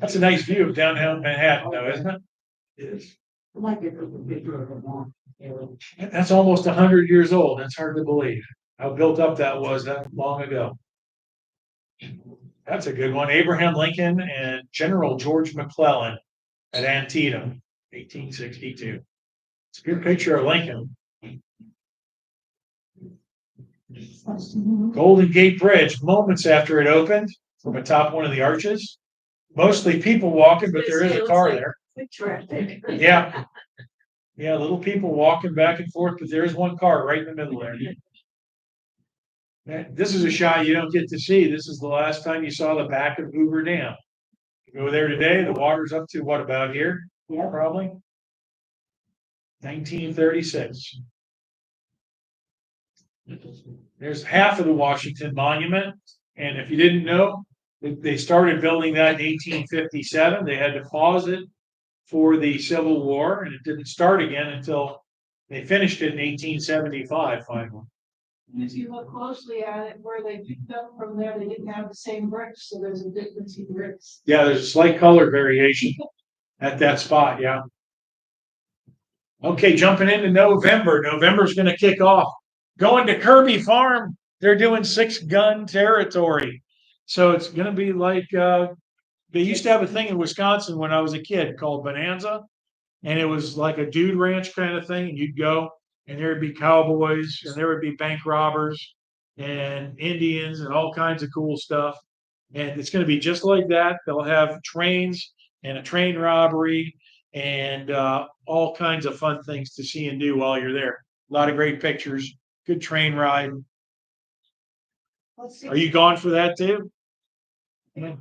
That's a nice view of downtown Manhattan, though, isn't it? It is. That's almost 100 years old. That's hard to believe how built up that was that long ago. That's a good one. Abraham Lincoln and General George McClellan at Antietam, 1862. It's a good picture of Lincoln. Golden Gate Bridge, moments after it opened, from atop one of the arches. Mostly people walking, but there is a car there. Yeah. Yeah, little people walking back and forth, but there's one car right in the middle there. This is a shot you don't get to see. This is the last time you saw the back of Hoover Dam. Go there today, the water's up to what, about here? Yeah. Probably. 1936. There's half of the Washington Monument, and if you didn't know, they started building that in 1857. They had to pause it for the Civil War, and it didn't start again until they finished it in 1875 finally. And if you look closely at it, where they picked up from there, they didn't have the same bricks, so there's a difference in bricks. Yeah, there's a slight color variation at that spot, yeah. Okay, jumping into November. November's gonna kick off. Going to Kirby Farm, they're doing 6-gun territory. So it's gonna be like, they used to have a thing in Wisconsin when I was a kid called Bonanza. And it was like a dude ranch kind of thing. And you'd go and there would be cowboys and there would be bank robbers and Indians and all kinds of cool stuff. And it's going to be just like that. They'll have trains and a train robbery and all kinds of fun things to see and do while you're there. A lot of great pictures, good train ride. Let's see. Are you gone for that too? Yeah.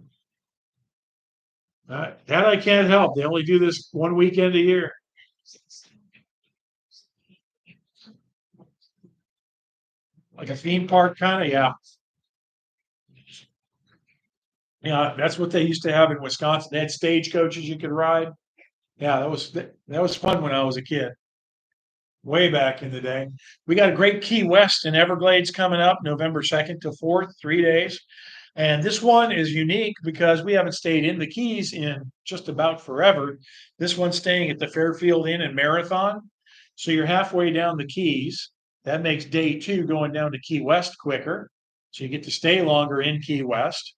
That I can't help. They only do this one weekend a year. Like a theme park kind of, yeah. Yeah, that's what they used to have in Wisconsin. They had stagecoaches you could ride. Yeah, that was fun when I was a kid. Way back in the day. We got a great Key West in Everglades coming up November 2nd to 4th, 3 days. And this one is unique because we haven't stayed in the Keys in just about forever. This one's staying at the Fairfield Inn and Marathon. So you're halfway down the Keys. That makes day 2 going down to Key West quicker. So you get to stay longer in Key West.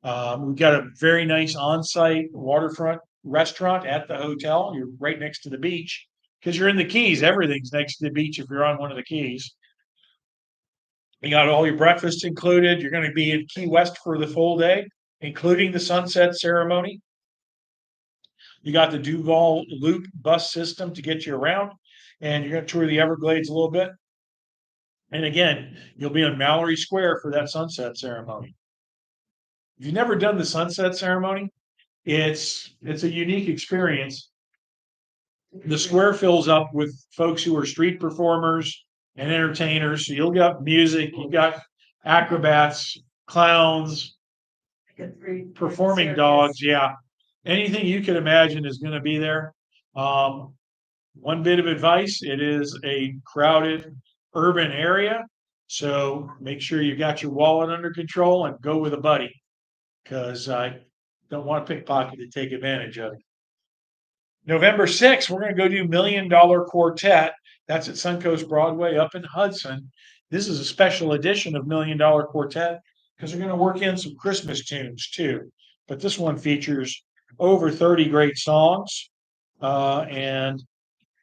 We've got a very nice on-site waterfront restaurant at the hotel. You're right next to the beach because you're in the Keys. Everything's next to the beach if you're on one of the Keys. You got all your breakfast included. You're going to be in Key West for the full day, including the sunset ceremony. You got the Duval Loop bus system to get you around, and you're going to tour the Everglades a little bit. And again, you'll be on Mallory Square for that sunset ceremony. If you've never done the sunset ceremony, it's a unique experience. The square fills up with folks who are street performers and entertainers. So you'll got music, you've got acrobats, clowns, performing dogs. Yeah. Anything you can imagine is going to be there. One bit of advice, it is a crowded urban area. So make sure you got your wallet under control and go with a buddy because I don't want to pickpocket to take advantage of it. November 6th, we're going to go do $1 Million Quartet. That's at Suncoast Broadway up in Hudson. This is a special edition of $1 Million Quartet because they're going to work in some Christmas tunes too. But this one features over 30 great songs. And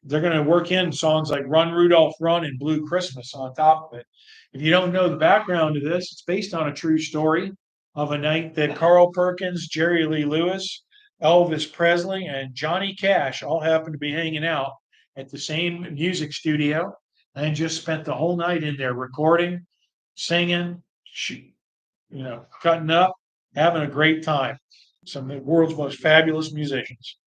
they're going to work in songs like Run, Rudolph, Run and Blue Christmas on top of it. If you don't know the background of this, it's based on a true story of a night that Carl Perkins, Jerry Lee Lewis, Elvis Presley, and Johnny Cash all happened to be hanging out at the same music studio and just spent the whole night in there recording, singing, cutting up, having a great time. Some of the world's most fabulous musicians.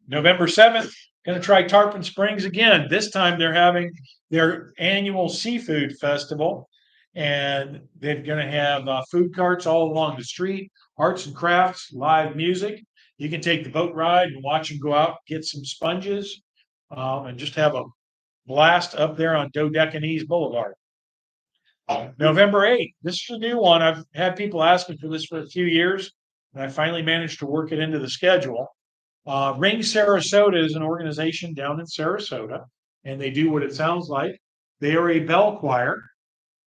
November 7th, going to try Tarpon Springs again. This time they're having their annual seafood festival, and they're going to have food carts all along the street, arts and crafts, live music. You can take the boat ride and watch them go out, get some sponges, and just have a blast up there on Dodecanese Boulevard. November 8th, this is a new one. I've had people asking for this for a few years, and I finally managed to work it into the schedule. Ring Sarasota is an organization down in Sarasota, and they do what it sounds like. They are a bell choir,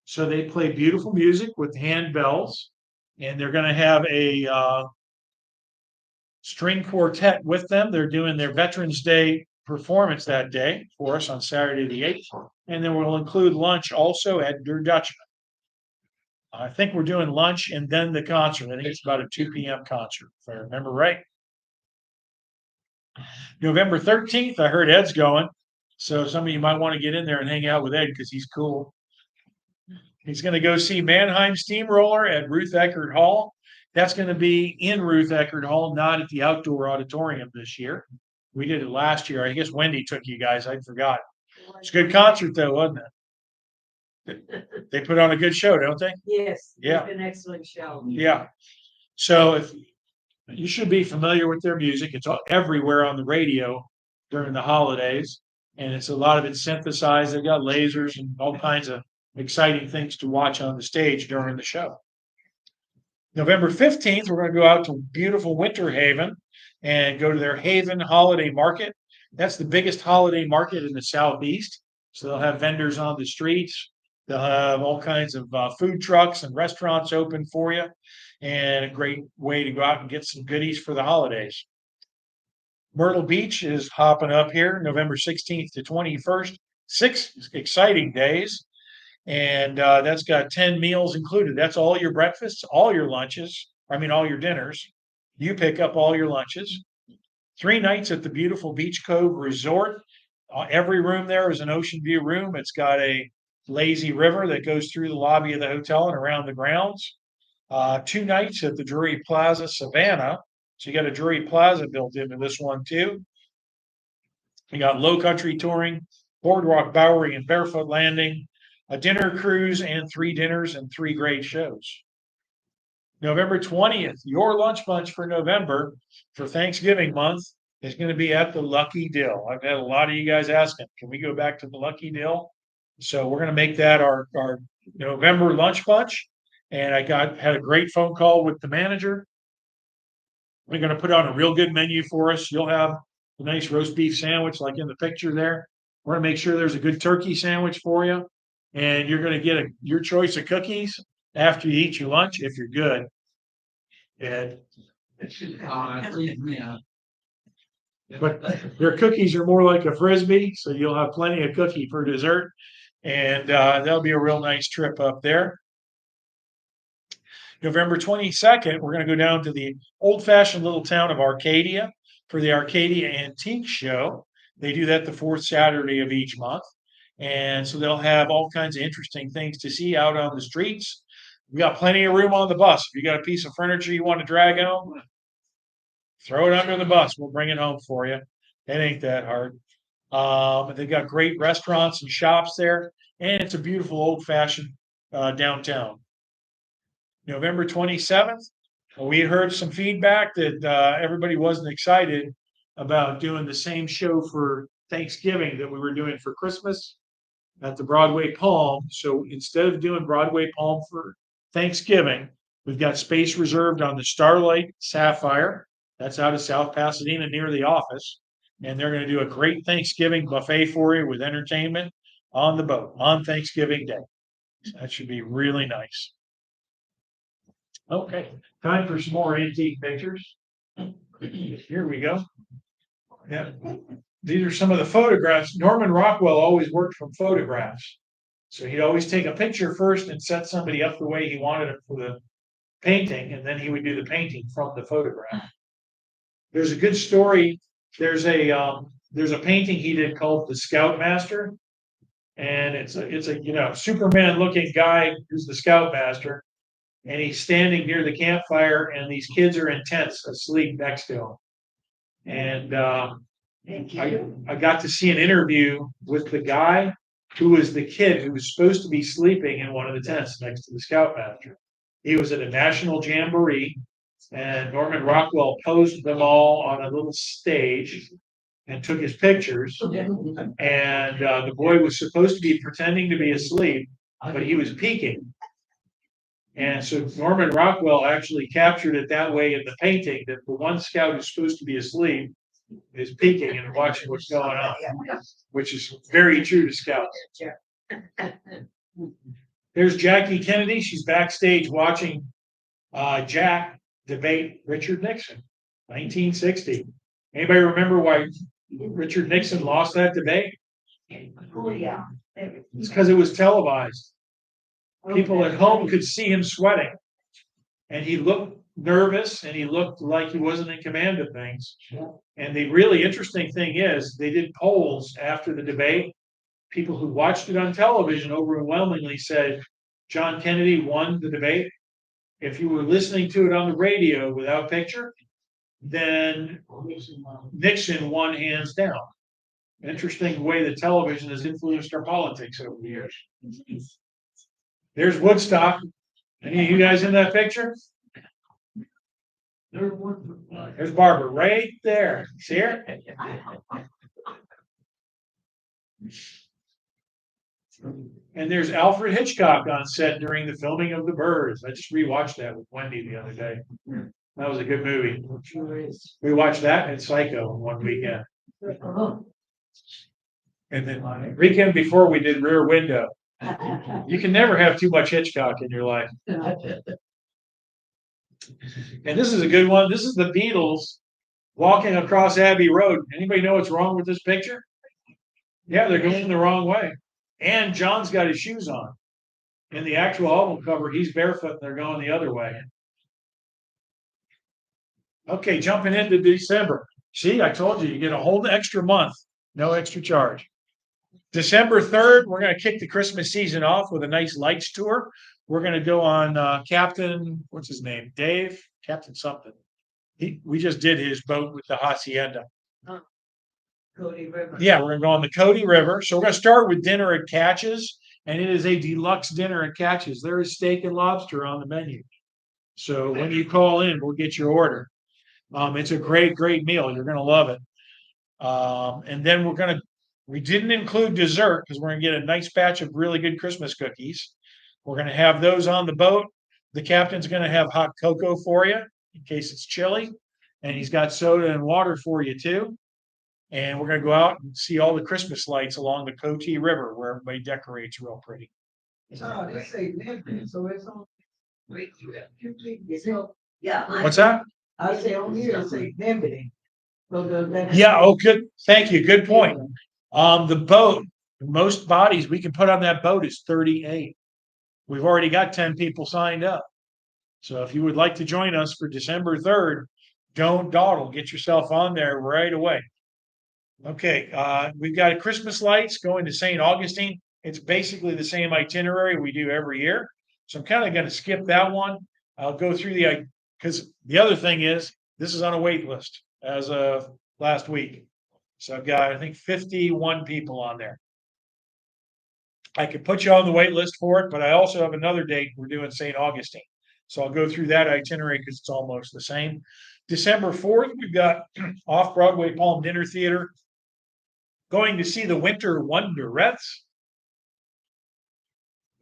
so they play beautiful music with hand bells, and they're going to have a string quartet with them. They're doing their Veterans Day performance that day for us on Saturday the 8th, and then we'll include lunch also at Der Dutchman. I think we're doing lunch and then the concert. I think it's about a 2 p.m. concert, if I remember right. November 13th, I heard Ed's going. So some of you might want to get in there and hang out with Ed because he's cool. He's going to go see Mannheim Steamroller at Ruth Eckerd Hall. That's going to be in Ruth Eckerd Hall, not at the outdoor auditorium this year. We did it last year. I guess Wendy took you guys. I forgot. It's a good concert though, wasn't it? They put on a good show, don't they? Yes. Yeah. An excellent show. Yeah. So if you should be familiar with their music, it's everywhere on the radio during the holidays, and it's a lot of it synthesized. They've got lasers and all kinds of exciting things to watch on the stage during the show. November 15th, we're going to go out to beautiful Winter Haven and go to their Haven Holiday Market. That's the biggest holiday market in the Southeast. So they'll have vendors on the streets. They'll have all kinds of food trucks and restaurants open for you, and a great way to go out and get some goodies for the holidays. Myrtle Beach is hopping up here November 16th to 21st. 6 exciting days. And that's got 10 meals included. That's all your breakfasts, all your lunches. All your dinners. You pick up all your lunches. 3 nights at the beautiful Beach Cove Resort. Every room there is an ocean view room. It's got a lazy river that goes through the lobby of the hotel and around the grounds. 2 nights at the Drury Plaza Savannah. So you got a Drury Plaza built into this one too. You got Low Country Touring, Boardwalk Bowery and Barefoot Landing, a dinner cruise, and 3 dinners and 3 great shows. November 20th, your lunch bunch for November for Thanksgiving month is going to be at the Lucky Dill. I've had a lot of you guys asking, can we go back to the Lucky Dill? So we're going to make that our November lunch bunch. And I had a great phone call with the manager. We're going to put on a real good menu for us. You'll have a nice roast beef sandwich like in the picture there. We're going to make sure there's a good turkey sandwich for you. And you're going to get your choice of cookies after you eat your lunch if you're good. And but their cookies are more like a Frisbee, so you'll have plenty of cookie for dessert. And that'll be a real nice trip up there. November 22nd, we're going to go down to the old-fashioned little town of Arcadia for the Arcadia Antique Show. They do that the 4th Saturday of each month. And so they'll have all kinds of interesting things to see out on the streets. We got plenty of room on the bus. If you got a piece of furniture you want to drag home, throw it under the bus. We'll bring it home for you. It ain't that hard. They've got great restaurants and shops there, and it's a beautiful old-fashioned downtown. November 27th, we heard some feedback that everybody wasn't excited about doing the same show for Thanksgiving that we were doing for Christmas at the Broadway Palm. So instead of doing Broadway Palm for Thanksgiving, we've got space reserved on the Starlight Sapphire. That's out of South Pasadena near the office. And they're going to do a great Thanksgiving buffet for you with entertainment on the boat on Thanksgiving Day. So that should be really nice. Okay, time for some more antique pictures. Here we go. Yeah, these are some of the photographs. Norman Rockwell always worked from photographs. So he'd always take a picture first and set somebody up the way he wanted it for the painting, and then he would do the painting from the photograph. There's a good story. There's a painting he did called The Scoutmaster, and it's a Superman looking guy who's the Scoutmaster. And he's standing near the campfire, and these kids are in tents asleep next to him. And I got to see an interview with the guy who was the kid who was supposed to be sleeping in one of the tents next to the Scoutmaster. He was at a national jamboree, and Norman Rockwell posed them all on a little stage and took his pictures. And the boy was supposed to be pretending to be asleep, but he was peeking. And so Norman Rockwell actually captured it that way in the painting, that the one scout who's supposed to be asleep is peeking and watching what's going on, which is very true to scouts. There's Jackie Kennedy. She's backstage watching Jack debate Richard Nixon, 1960. Anybody remember why Richard Nixon lost that debate? Oh, yeah. It's because it was televised. People at home could see him sweating, and he looked nervous, and he looked like he wasn't in command of things. And the really interesting thing is, they did polls after the debate. People who watched it on television overwhelmingly said John Kennedy won the debate, If you were listening to it on the radio without picture, then Nixon won hands down. Interesting way that television has influenced our politics over the years. There's Woodstock. Any of you guys in that picture? There's Barbara right there. See her? And there's Alfred Hitchcock on set during the filming of The Birds. I just rewatched that with Wendy the other day. That was a good movie. We watched that and Psycho in one weekend. And then weekend before we did Rear Window. You can never have too much Hitchcock in your life. And this is a good one. This is the Beatles walking across Abbey Road. Anybody know what's wrong with this picture? Yeah, they're going the wrong way. And John's got his shoes on. In the actual album cover, he's barefoot and they're going the other way. Okay, jumping into December. See, I told you, you get a whole extra month, no extra charge. December 3rd, we're going to kick the Christmas season off with a nice lights tour. We're going to go on Captain, what's his name? Dave? Captain something. We just did his boat with the Hacienda. Cody River. Yeah, we're going to go on the Cody River. So we're going to start with dinner at Catches, and it is a deluxe dinner at Catches. There is steak and lobster on the menu. So when you call in, we'll get your order. It's a great, great meal. You're going to love it. And then we didn't include dessert because we're going to get a nice batch of really good Christmas cookies. We're going to have those on the boat. The captain's going to have hot cocoa for you in case it's chilly. And he's got soda and water for you too. And we're going to go out and see all the Christmas lights along the Coatee River where everybody decorates real pretty. Oh, they say Memphis, so it's on. Yeah. What's that? I say on here, say Memphis. So that. Yeah, oh, good. Thank you. Good point. The boat, most bodies we can put on that boat is 38. We've already got 10 people signed up. So if you would like to join us for December 3rd, don't dawdle. Get yourself on there right away. Okay, we've got a Christmas lights going to St. Augustine. It's basically the same itinerary we do every year. So I'm kind of going to skip that one. I'll go through because the other thing is this is on a wait list as of last week. So I've got, I think, 51 people on there. I could put you on the wait list for it, but I also have another date we're doing St. Augustine. So I'll go through that itinerary because it's almost the same. December 4th, we've got Off-Broadway Palm Dinner Theater going to see the Winter Wonderettes.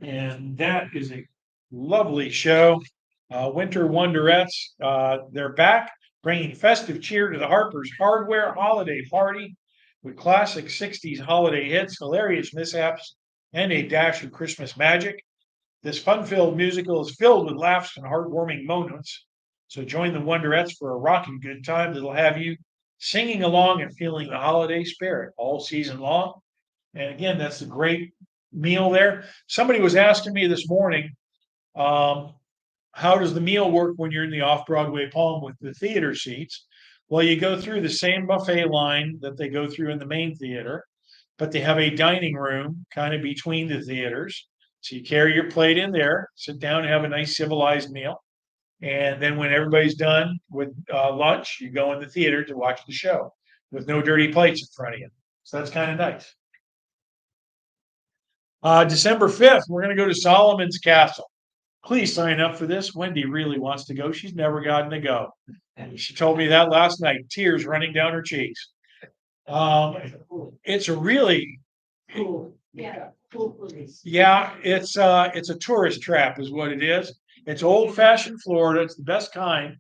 And that is a lovely show. Winter Wonderettes, they're back, bringing festive cheer to the Harper's Hardware holiday party with classic 60s holiday hits, hilarious mishaps, and a dash of Christmas magic. This fun-filled musical is filled with laughs and heartwarming moments. So join the Wonderettes for a rocking good time that'll have you singing along and feeling the holiday spirit all season long. And again, that's a great meal there. Somebody was asking me this morning, how does the meal work when you're in the Off-Broadway Palm with the theater seats? Well, you go through the same buffet line that they go through in the main theater, but they have a dining room kind of between the theaters. So you carry your plate in there, sit down and have a nice civilized meal. And then when everybody's done with lunch, you go in the theater to watch the show with no dirty plates in front of you. So that's kind of nice. December 5th, we're going to go to Solomon's Castle. Please sign up for this. Wendy really wants to go. She's never gotten to go. And she told me that last night, tears running down her cheeks. It's a really Cool. Yeah. Cool police. Yeah, it's a tourist trap is what it is. It's old-fashioned Florida. It's the best kind.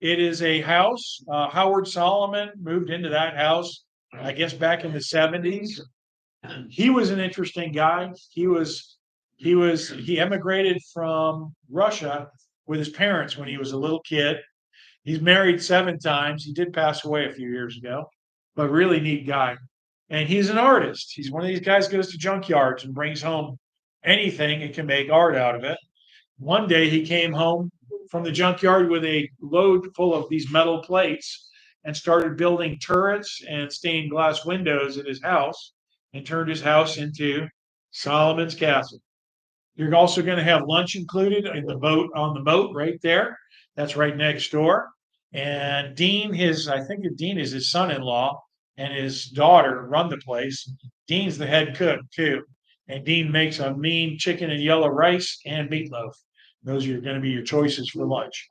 It is a house. Howard Solomon moved into that house, I guess, back in the 70s. He was an interesting guy. He emigrated from Russia with his parents when he was a little kid. He's married 7 times. He did pass away a few years ago, but really neat guy. And he's an artist. He's one of these guys who goes to junkyards and brings home anything and can make art out of it. One day he came home from the junkyard with a load full of these metal plates and started building turrets and stained glass windows at his house and turned his house into Solomon's Castle. You're also going to have lunch included in the boat, on the boat right there. That's right next door. And Dean, I think Dean is his son-in-law, and his daughter run the place. Dean's the head cook too. And Dean makes a mean chicken and yellow rice and meatloaf. Those are going to be your choices for lunch.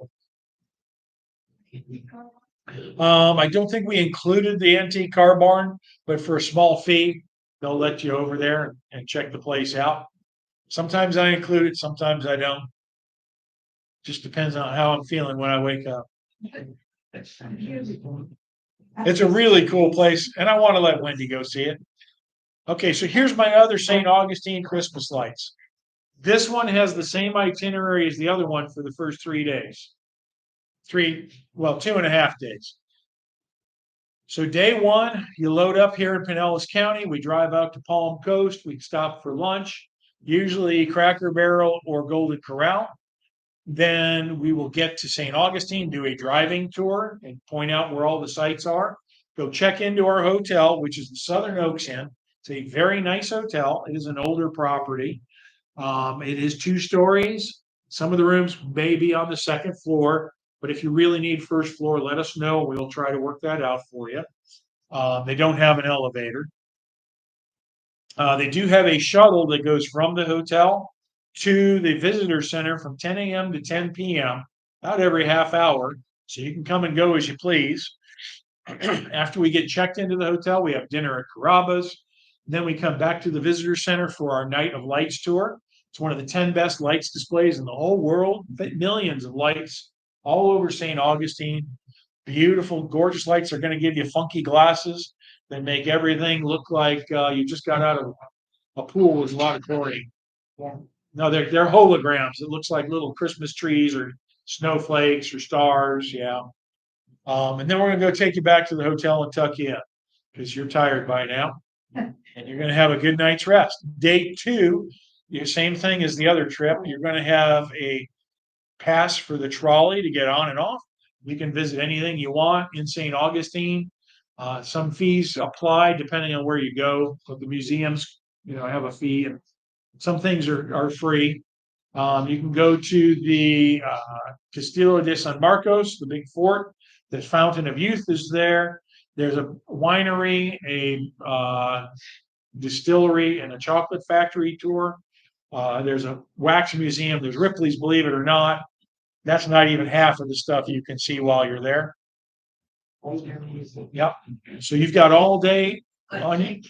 I don't think we included the antique car barn, but for a small fee, they'll let you over there and check the place out. Sometimes I include it, sometimes I don't. Just depends on how I'm feeling when I wake up. It's a really cool place, and I want to let Wendy go see it. Okay, so here's my other St. Augustine Christmas lights. This one has the same itinerary as the other one for the first 3 days. 2.5 days. So day one, you load up here in Pinellas County. We drive out to Palm Coast. We stop for lunch, usually Cracker Barrel or Golden Corral. Then we will get to St. Augustine, do a driving tour and point out where all the sites are. Go check into our hotel, which is the Southern Oaks Inn. It's a very nice hotel. It is an older property. It is 2 stories. Some of the rooms may be on the second floor, but if you really need first floor, let us know. We'll try to work that out for you. They don't have an elevator. They do have a shuttle that goes from the hotel to the visitor center from 10 a.m. to 10 p.m. about every half hour. So you can come and go as you please. After we get checked into the hotel, we have dinner at Carrabba's. Then we come back to the visitor center for our Night of Lights tour. It's one of the 10 best lights displays in the whole world. Millions of lights all over St. Augustine. Beautiful, gorgeous lights. They're going to give you funky glasses that make everything look like you just got out of a pool with a lot of chlorine. No, they're holograms. It looks like little Christmas trees or snowflakes or stars. Yeah. And then we're going to go take you back to the hotel and tuck you in because you're tired by now. And you're going to have a good night's rest. Day 2, the same thing as the other trip. You're going to have a pass for the trolley to get on and off. You can visit anything you want in St. Augustine. Some fees apply depending on where you go. So the museums, have a fee, and some things are free. You can go to the Castillo de San Marcos, the big fort. The Fountain of Youth is there. There's a winery, a distillery, and a chocolate factory tour. There's a wax museum. There's Ripley's, believe it or not. That's not even half of the stuff you can see while you're there. Yep. So you've got all day on you.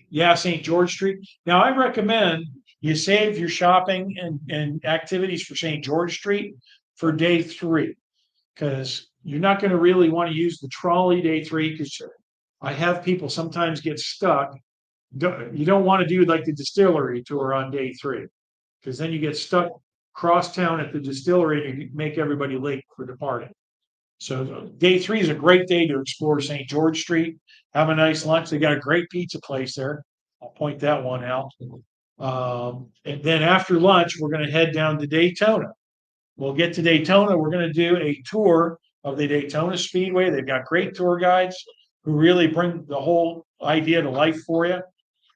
Yeah, St. George Street. Now, I recommend you save your shopping and activities for St. George Street for day 3, because you're not going to really want to use the trolley day 3, because I have people sometimes get stuck. You don't want to do like the distillery tour on day 3, because then you get stuck cross town at the distillery and you make everybody late for departing. So day 3 is a great day to explore St. George Street. Have a nice lunch. They got a great pizza place there. I'll point that one out. And then after lunch, we're going to head down to Daytona. We'll get to Daytona. We're going to do a tour of the Daytona Speedway. They've got great tour guides who really bring the whole idea to life for you.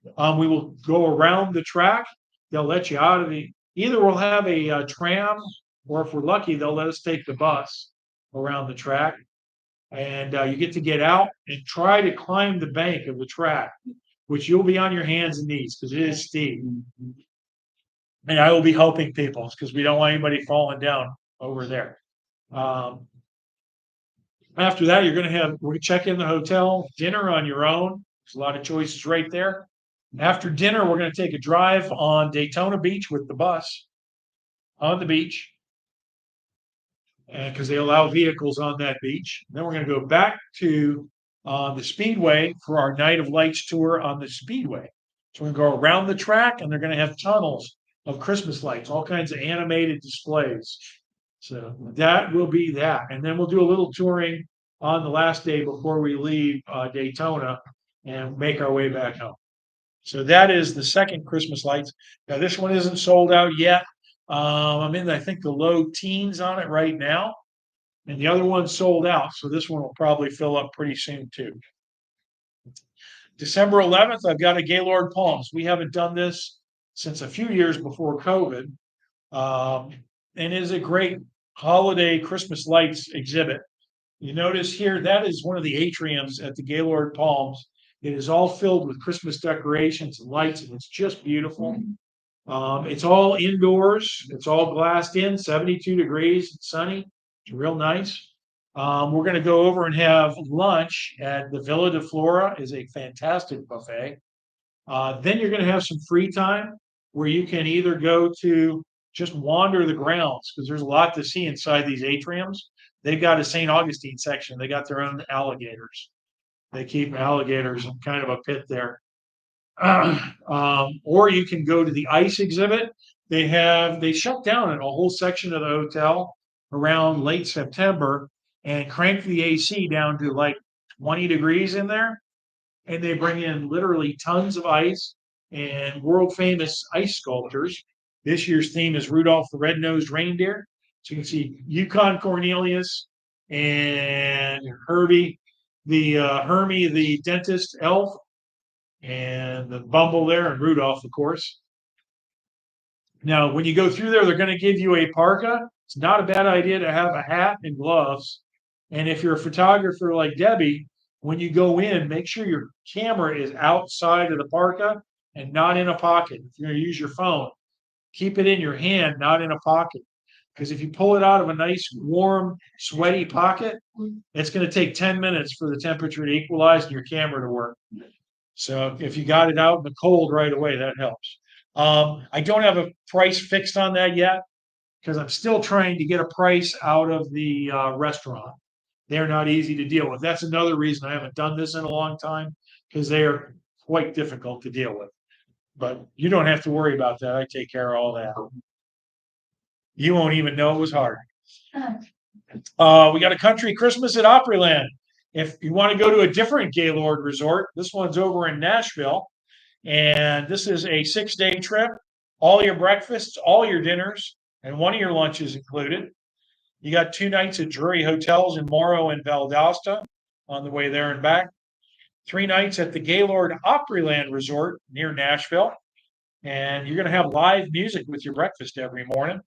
We will go around the track. They'll let you out of either we'll have a tram, or if we're lucky, they'll let us take the bus around the track. And you get to get out and try to climb the bank of the track, which you'll be on your hands and knees because it is steep. And I will be helping people because we don't want anybody falling down over there. After that, we're going to check in the hotel, dinner on your own. There's a lot of choices right there. After dinner, we're going to take a drive on Daytona Beach with the bus on the beach, because they allow vehicles on that beach. Then we're going to go back to the Speedway for our Night of Lights tour on the Speedway. So we're going to go around the track, and they're going to have tunnels of Christmas lights, all kinds of animated displays. So that will be that. And then we'll do a little touring on the last day before we leave Daytona and make our way back home. So that is the second Christmas lights. Now, this one isn't sold out yet. I'm in, I think, the low teens on it right now. And the other one's sold out. So this one will probably fill up pretty soon, too. December 11th, I've got a Gaylord Palms. We haven't done this since a few years before COVID. And is a great holiday Christmas lights exhibit. You notice here, that is one of the atriums at the Gaylord Palms. It is all filled with Christmas decorations and lights, and it's just beautiful. It's all indoors. It's all glassed in, 72 degrees, it's sunny. It's real nice. We're going to go over and have lunch at the Villa de Flora. Is a fantastic buffet. Then you're going to have some free time where you can either go to just wander the grounds, because there's a lot to see inside these atriums. They've got a St. Augustine section. They got their own alligators. They keep alligators in kind of a pit there. Or you can go to the ice exhibit. They shut down a whole section of the hotel around late September and crank the AC down to like 20 degrees in there. And they bring in literally tons of ice and world famous ice sculptures. This year's theme is Rudolph the Red-Nosed Reindeer. So you can see Yukon Cornelius and Herbie, Hermie the dentist elf, and the Bumble there, and Rudolph, of course. Now, when you go through there, they're going to give you a parka. It's not a bad idea to have a hat and gloves. And if you're a photographer like Debbie, when you go in, make sure your camera is outside of the parka and not in a pocket. If you're going to use your phone, keep it in your hand, not in a pocket. Because if you pull it out of a nice, warm, sweaty pocket, it's going to take 10 minutes for the temperature to equalize and your camera to work. So if you got it out in the cold right away, that helps. I don't have a price fixed on that yet because I'm still trying to get a price out of the restaurant. They're not easy to deal with. That's another reason I haven't done this in a long time, because they are quite difficult to deal with. But you don't have to worry about that. I take care of all that. You won't even know it was hard. We got a country Christmas at Opryland. If you want to go to a different Gaylord resort, this one's over in Nashville. And this is a 6-day trip. All your breakfasts, all your dinners, and one of your lunches included. You got 2 nights at Drury Hotels in Morrow and Valdosta on the way there and back. 3 nights at the Gaylord Opryland Resort near Nashville. And you're going to have live music with your breakfast every morning.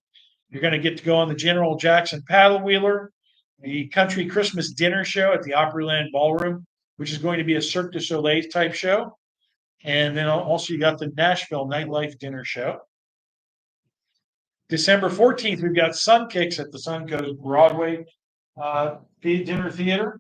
You're going to get to go on the General Jackson Paddle Wheeler, the Country Christmas Dinner Show at the Opryland Ballroom, which is going to be a Cirque du Soleil type show. And then also you got the Nashville Nightlife Dinner Show. December 14th, we've got Sun Kicks at the Suncoast Broadway Dinner Theater.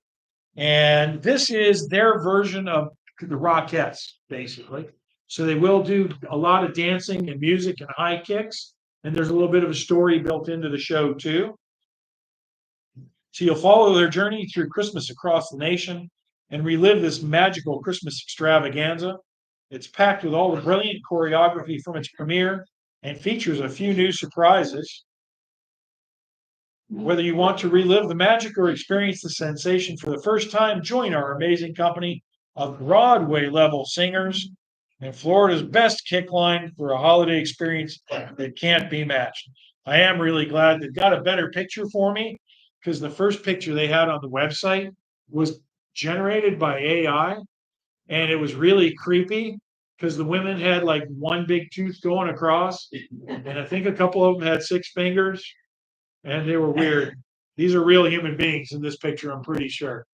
And this is their version of the Rockettes, basically. So they will do a lot of dancing and music and high kicks. And there's a little bit of a story built into the show, too. So you'll follow their journey through Christmas across the nation and relive this magical Christmas extravaganza. It's packed with all the brilliant choreography from its premiere and features a few new surprises. Whether you want to relive the magic or experience the sensation for the first time, join our amazing company of Broadway-level singers and Florida's best kick line for a holiday experience that can't be matched. I am really glad they've got a better picture for me, because the first picture they had on the website was generated by AI, and it was really creepy because the women had like one big tooth going across, and I think a couple of them had 6 fingers, and they were weird. These are real human beings in this picture, I'm pretty sure.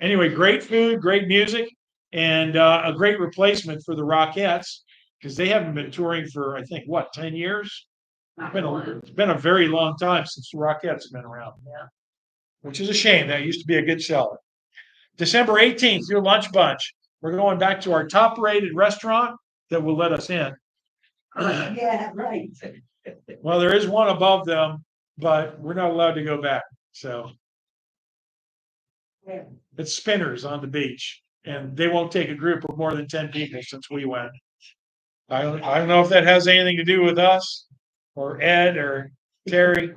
Anyway, great food, great music, and a great replacement for the Rockettes, because they haven't been touring for, I think, what, 10 years? It's been a very long time since the Rockettes have been around. Yeah. Which is a shame. That used to be a good seller. December 18th, your lunch bunch. We're going back to our top-rated restaurant that will let us in. Yeah, right. Well, there is one above them, but we're not allowed to go back. So it's Spinners on the beach, and they won't take a group of more than 10 people since we went. I don't know if that has anything to do with us or Ed or Terry.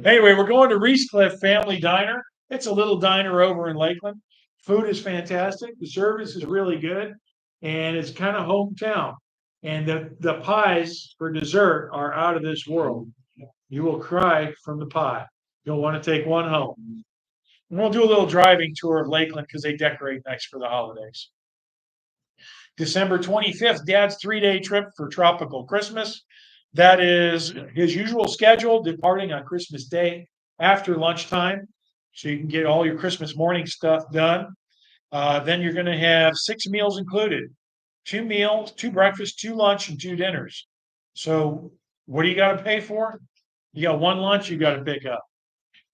Anyway, we're going to Reescliff Family Diner. It's a little diner over in Lakeland. Food is fantastic. The service is really good, and it's kind of hometown. And the pies for dessert are out of this world. You will cry from the pie. You'll want to take one home. And we'll do a little driving tour of Lakeland because they decorate nice for the holidays. December 25th, Dad's 3-day trip for Tropical Christmas. That is his usual schedule, departing on Christmas Day after lunchtime. So you can get all your Christmas morning stuff done. Then you're going to have 6 meals included: 2 meals, 2 breakfasts, 2 lunch, and 2 dinners. So what do you got to pay for? You got 1 lunch you got to pick up.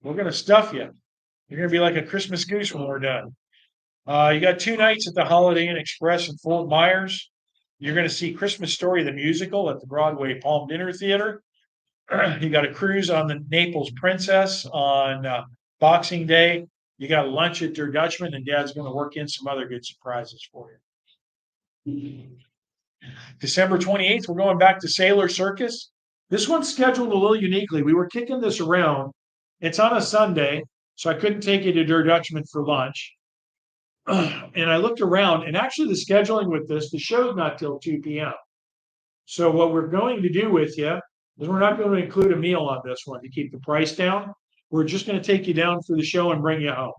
We're going to stuff you. You're going to be like a Christmas goose when we're done. You got 2 nights at the Holiday Inn Express in Fort Myers. You're going to see Christmas Story, the musical, at the Broadway Palm Dinner Theater. You got a cruise on the Naples Princess on Boxing Day. You got a lunch at Der Dutchman, and Dad's going to work in some other good surprises for you. December 28th, we're going back to Sailor Circus. This one's scheduled a little uniquely. We were kicking this around. It's on a Sunday, so I couldn't take you to Der Dutchman for lunch. And I looked around, and actually the scheduling with this, the show's not till 2 p.m. So what we're going to do with you is we're not going to include a meal on this one to keep the price down. We're just going to take you down for the show and bring you home.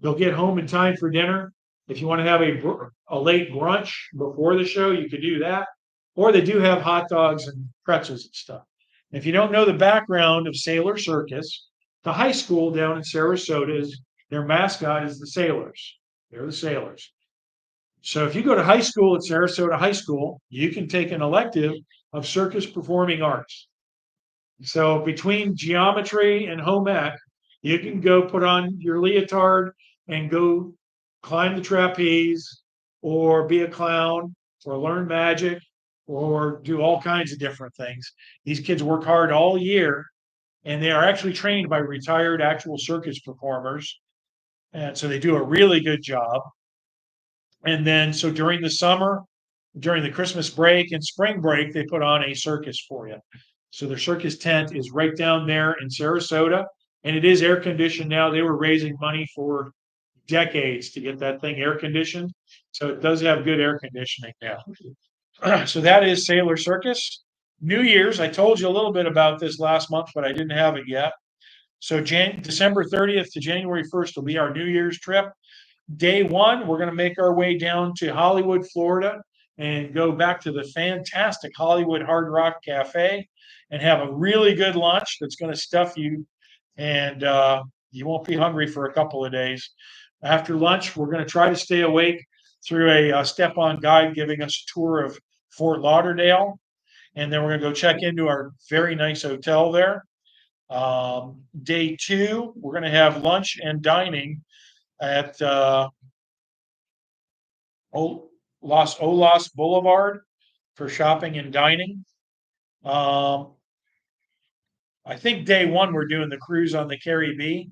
You'll get home in time for dinner. If you want to have a late brunch before the show, you could do that. Or they do have hot dogs and pretzels and stuff. If you don't know the background of Sailor Circus, the high school down in Sarasota is their mascot is the Sailors. They're the Sailors. So if you go to high school at Sarasota High School, you can take an elective of circus performing arts. So between geometry and home ec, you can go put on your leotard and go climb the trapeze or be a clown or learn magic or do all kinds of different things. These kids work hard all year, and they are actually trained by retired actual circus performers. And so they do a really good job. And then, so during the summer, during the Christmas break and spring break, they put on a circus for you. So their circus tent is right down there in Sarasota, and it is air conditioned now. They were raising money for decades to get that thing air conditioned. So it does have good air conditioning now. So that is Sailor Circus. New Year's, I told you a little bit about this last month, but I didn't have it yet. So December 30th to January 1st will be our New Year's trip. Day 1, we're going to make our way down to Hollywood, Florida, and go back to the fantastic Hollywood Hard Rock Cafe and have a really good lunch that's going to stuff you, and you won't be hungry for a couple of days. After lunch, we're going to try to stay awake through a step-on guide giving us a tour of Fort Lauderdale, and then we're going to go check into our very nice hotel there. Day 2, we're going to have lunch and dining at Los Olas Boulevard for shopping and dining. I think day 1 we're doing the cruise on the Carrie B,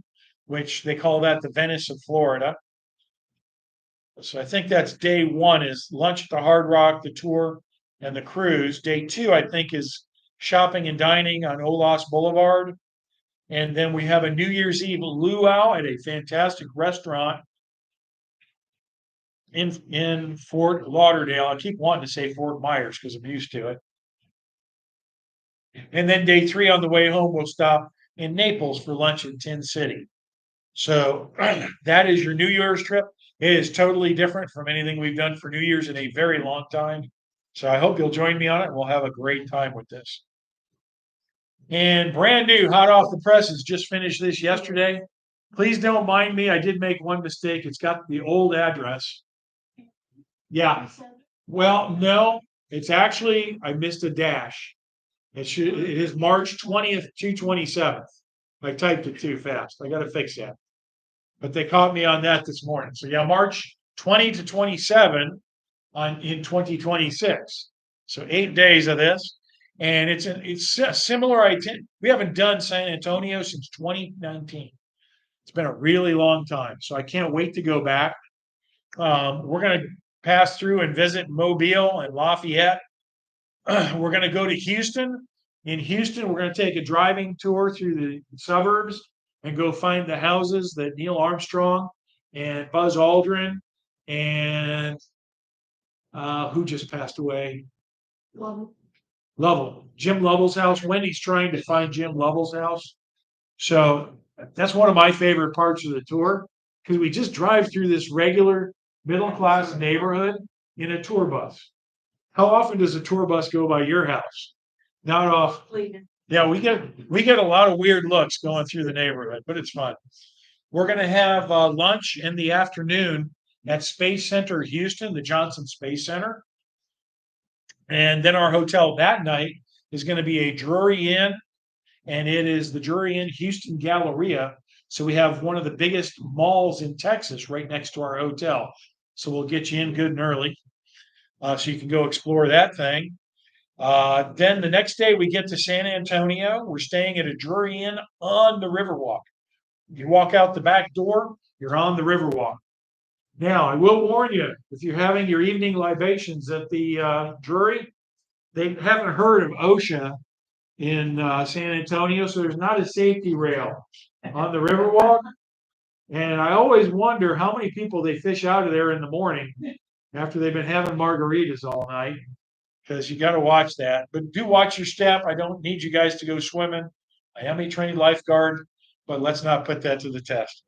which they call that the Venice of Florida. So I think that's day 1 is lunch at the Hard Rock, the tour, and the cruise. Day 2, I think, is shopping and dining on Olas Boulevard. And then we have a New Year's Eve luau at a fantastic restaurant in Fort Lauderdale. I keep wanting to say Fort Myers because I'm used to it. And then day 3 on the way home, we'll stop in Naples for lunch in Tin City. So that is your New Year's trip. It is totally different from anything we've done for New Year's in a very long time. So I hope you'll join me on it. We'll have a great time with this. And brand new, hot off the presses, just finished this yesterday. Please don't mind me. I did make one mistake. It's got the old address. Yeah. Well, no, it's actually, I missed a dash. It is March 20th to 27th. I typed it too fast. I got to fix that. But they caught me on that this morning. So yeah, March 20 to 27 in 2026. So 8 days of this. And it's a similar itinerary. We haven't done San Antonio since 2019. It's been a really long time. So I can't wait to go back. We're going to pass through and visit Mobile and Lafayette. We're going to go to Houston. In Houston, we're going to take a driving tour through the suburbs and go find the houses that Neil Armstrong and Buzz Aldrin and who just passed away? Lovell. Jim Lovell's house. Wendy's trying to find Jim Lovell's house. So that's one of my favorite parts of the tour because we just drive through this regular middle-class neighborhood in a tour bus. How often does a tour bus go by your house? Not often. Yeah, we get a lot of weird looks going through the neighborhood, but it's fun. We're gonna have lunch in the afternoon at Space Center Houston, the Johnson Space Center. And then our hotel that night is going to be a Drury Inn, and it is the Drury Inn Houston Galleria. So we have one of the biggest malls in Texas right next to our hotel. So we'll get you in good and early, so you can go explore that thing. Then the next day we get to San Antonio. We're staying at a Drury Inn on the Riverwalk. You walk out the back door, you're on the Riverwalk. Now, I will warn you, if you're having your evening libations at the Drury, they haven't heard of OSHA in San Antonio, so there's not a safety rail on the Riverwalk. And I always wonder how many people they fish out of there in the morning after they've been having margaritas all night, because you got to watch that. But do watch your step. I don't need you guys to go swimming. I am a trained lifeguard, but let's not put that to the test.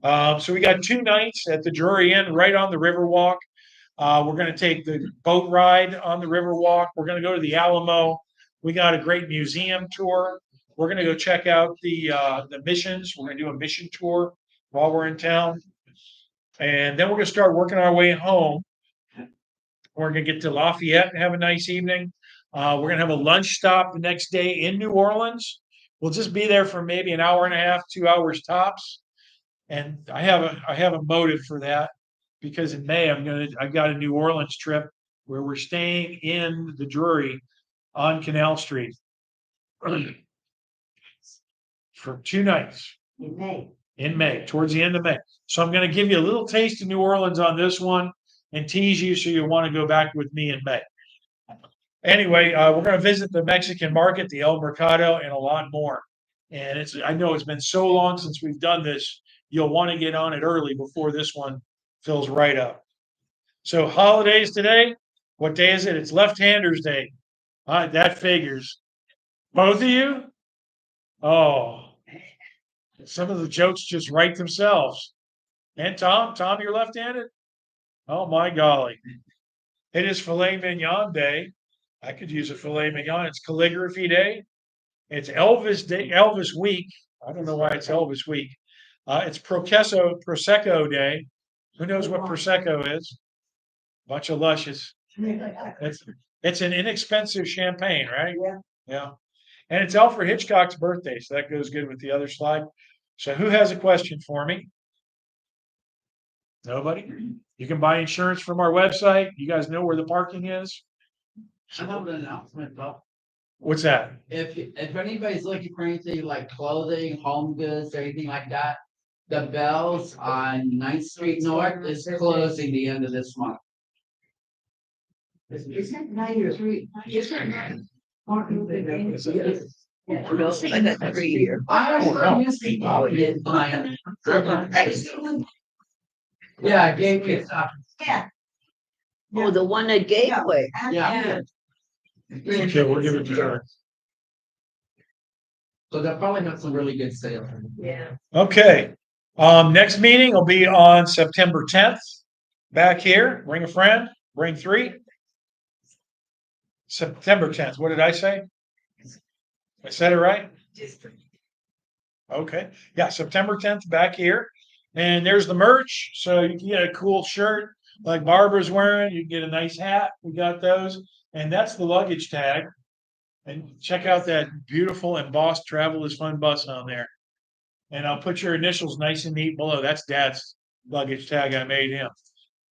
So we got 2 nights at the Drury Inn right on the Riverwalk. We're going to take the boat ride on the Riverwalk. We're going to go to the Alamo. We got a great museum tour. We're going to go check out the missions. We're going to do a mission tour while we're in town. And then we're going to start working our way home. We're going to get to Lafayette and have a nice evening. We're going to have a lunch stop the next day in New Orleans. We'll just be there for maybe an hour and a half, 2 hours tops. And I have a motive for that, because in May I've got a New Orleans trip where we're staying in the Drury on Canal Street for 2 nights in May, towards the end of May. So I'm going to give you a little taste of New Orleans on this one and tease you so you want to go back with me in May. Anyway, we're going to visit the Mexican market, the El Mercado, and a lot more. And I know it's been so long since we've done this. You'll want to get on it early before this one fills right up. So holidays today, what day is it? It's Left-Handers Day. That figures. Both of you? Oh, some of the jokes just write themselves. And Tom, you're left-handed? Oh my golly. It is Filet Mignon Day. I could use a filet mignon. It's Calligraphy Day. It's Elvis Day, Elvis Week. I don't know why it's Elvis Week. It's Prosecco Day. Who knows what Prosecco is? Bunch of luscious. It's an inexpensive champagne, right? Yeah. And it's Alfred Hitchcock's birthday, so that goes good with the other slide. So who has a question for me? Nobody? You can buy insurance from our website. You guys know where the parking is? I have an announcement though. What's that? If anybody's looking for anything like clothing, home goods, or anything like that, the Bells on 9th Street North is closing the end of this month. Is that 93? Is that 9? I got every year. Yeah, I gave me stuff. Yeah. Oh, the one at Gateway. Yeah. Okay, we'll give it to her. So they'll probably have some really good sales. Yeah. Okay. Next meeting will be on September 10th. Back here. Bring a friend. Bring 3. September 10th. What did I say? I said it right? Okay. Yeah, September 10th back here. And there's the merch. So you can get a cool shirt like Barbara's wearing. You can get a nice hat. We got those. And that's the luggage tag. And check out that beautiful embossed Travel is Fun bus on there. And I'll put your initials nice and neat below. That's Dad's luggage tag. I made him.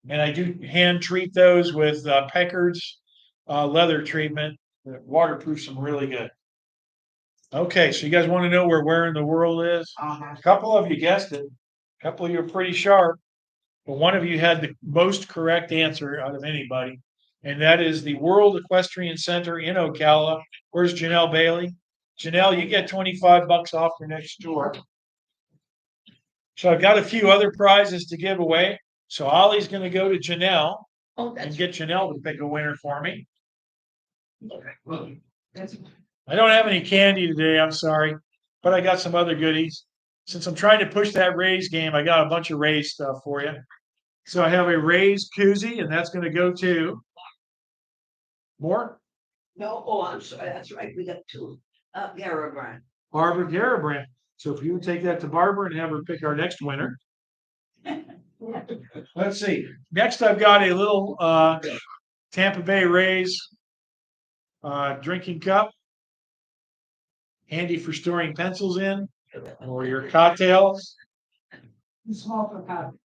And I do hand treat those with Peckard's leather treatment. Waterproofs them really good. Okay, so you guys want to know where in the world is? A couple of you guessed it. A couple of you are pretty sharp. But one of you had the most correct answer out of anybody. And that is the World Equestrian Center in Ocala. Where's Janelle Bailey? Janelle, you get $25 off your next tour. So I've got a few other prizes to give away. So Ollie's going to go to Janelle and get Janelle to pick a winner for me. I don't have any candy today, I'm sorry, but I got some other goodies. Since I'm trying to push that Rays game, I got a bunch of Rays stuff for you. So I have a raised koozie, and that's gonna go to more No, oh, I'm sorry, that's right, we got two, Garabrand. Barbara Garabrand. So if you would take that to Barbara and have her pick our next winner. Let's see. Next, I've got a little Tampa Bay Rays drinking cup. Handy for storing pencils in or your cocktails. Small for copy.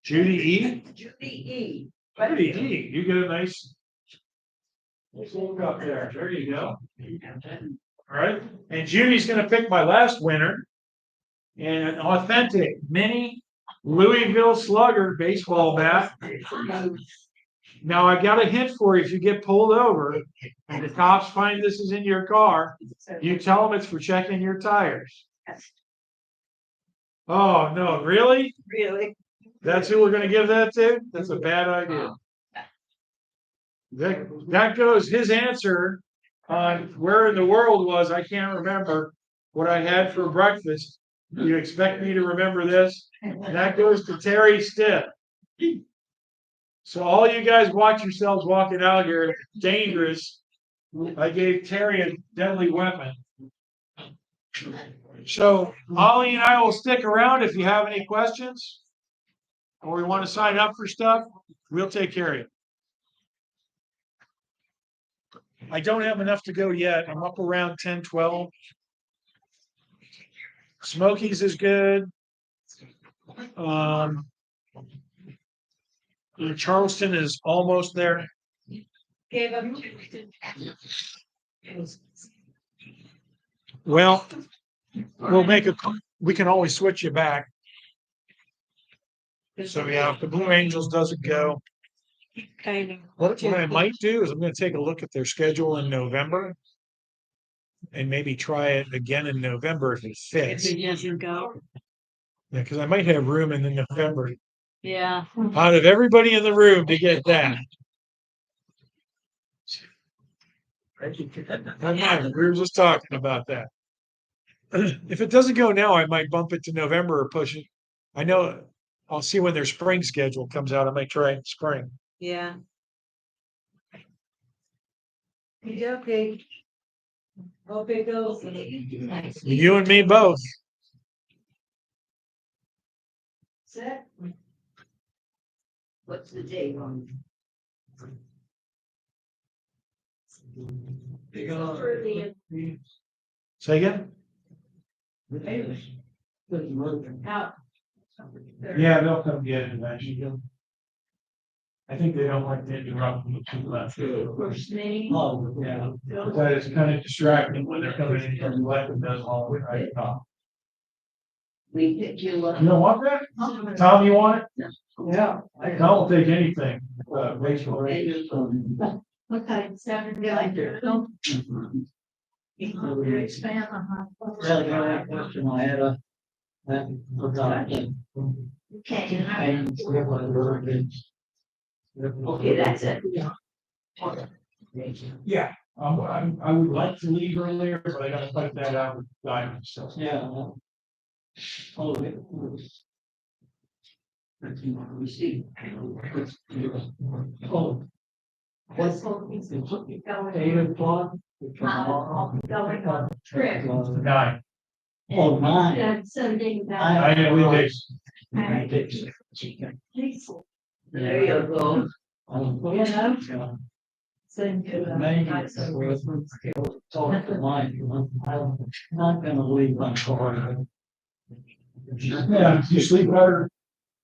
Judy E. Judy E. Judy E. You get a nice little cup there. There you go. All right. And Judy's going to pick my last winner. And an authentic mini Louisville Slugger baseball bat. Now I got a hint for you. If you get pulled over and the cops find this is in your car, you tell them it's for checking your tires. Oh, no, really? Really? That's who we're gonna give that to? That's a bad idea. That goes his answer on where in the world was, I can't remember what I had for breakfast. You expect me to remember this? That goes to Terry Stitt. So all you guys watch yourselves walking out here, dangerous. I gave Terry a deadly weapon. So Ollie and I will stick around if you have any questions. Or we want to sign up for stuff, we'll take care of you. I don't have enough to go yet. I'm up around 10, 12. Smokies is good. Charleston is almost there. Gave up. Well, we can always switch you back. So yeah, if the Blue Angels doesn't go, what I might do is I'm gonna take a look at their schedule in November. And maybe try it again in November if it fits. Yeah, because I might have room in the November. Yeah. Out of everybody in the room to get that. I know, we were just talking about that. If it doesn't go now, I might bump it to November or push it. I know I'll see when their spring schedule comes out. I might try it in spring. Yeah. Okay. Hope it goes. You and me both. Set. What's the date on? Say again? Out. Yeah, they'll come get it eventually. I think they don't like to interrupt the two left. First name. Oh, yeah. That is kind of distracting when they're coming in from the left and does all the right top. We pick you up. You don't want that? Tom, you want it? Yeah. I don't take anything. Rachel. Okay, Saturday, like, don't. Expand on. Yeah, question I had a. Okay, that's it. Yeah, I would like to leave earlier, but I gotta fight that out with Diamond, so. Yeah. Oh, We see. oh. What's 8 o'clock? Trip. 9. Oh, 9. That's Sunday. I know weekdays. There you go. Maybe talk to mine. I'm not gonna leave my car. Yeah, you sleep better.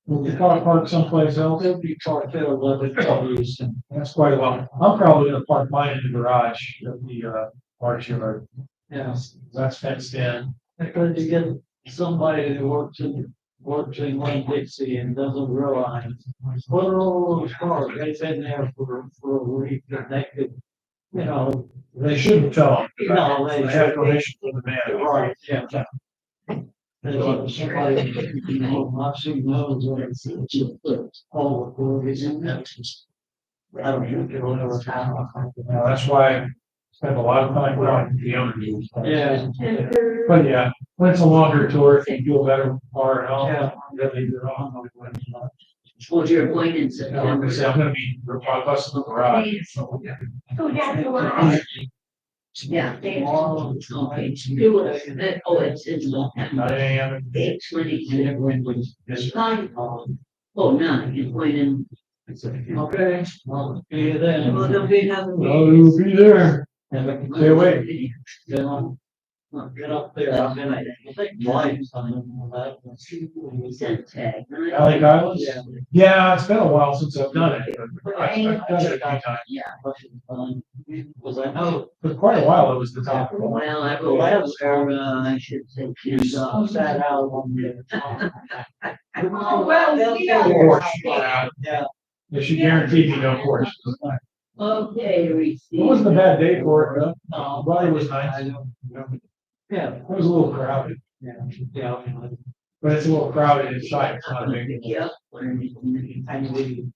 Will you park someplace else? They'll be parked there 11:30. That's quite a lot. I'm probably gonna park mine in the garage, the park yard. Yeah. That's fenced in. Because you get somebody that works in Wayne Dixie and doesn't realize. What are all those cars? They've been there for a week and they could, you know. They shouldn't tell them. No, they have permission from the man. Right, yeah. Somebody, you know, I've seen those where it's all the boys in there. I don't know if you'll ever have. Now, that's why spend a lot of time talking to the owners. Yeah. But yeah, when it's a longer tour, if you feel better with the car and all, really, you're on. Well, you're going in I'm September. gonna say, I'm gonna be, busting the garage. Oh, yeah, you are. Yeah. Okay, do it. Oh, it's in September. 9 a.m. 8:20. Yes, sir. Nine. Oh, 9, you're going in. Okay, well, see you then. Well, there'll be another. Oh, you'll be there. And I can Stay away. get up there, I'm gonna, I think twice on that. Send tag. Alec Islands? Yeah. Yeah, it's been a while since I've done it, but I've done it a few times. Yeah. Because I know. For quite a while, it was the top. Well, I will, or, I should say. You sat out on the. Oh, well, Porch. yeah. Yeah. She guaranteed me no porch. Okay, receive. It wasn't a bad day for it, though. Weather was nice. Yeah. It was a little crowded, Yeah. but it's a little crowded inside. It's not big. Yeah. And we.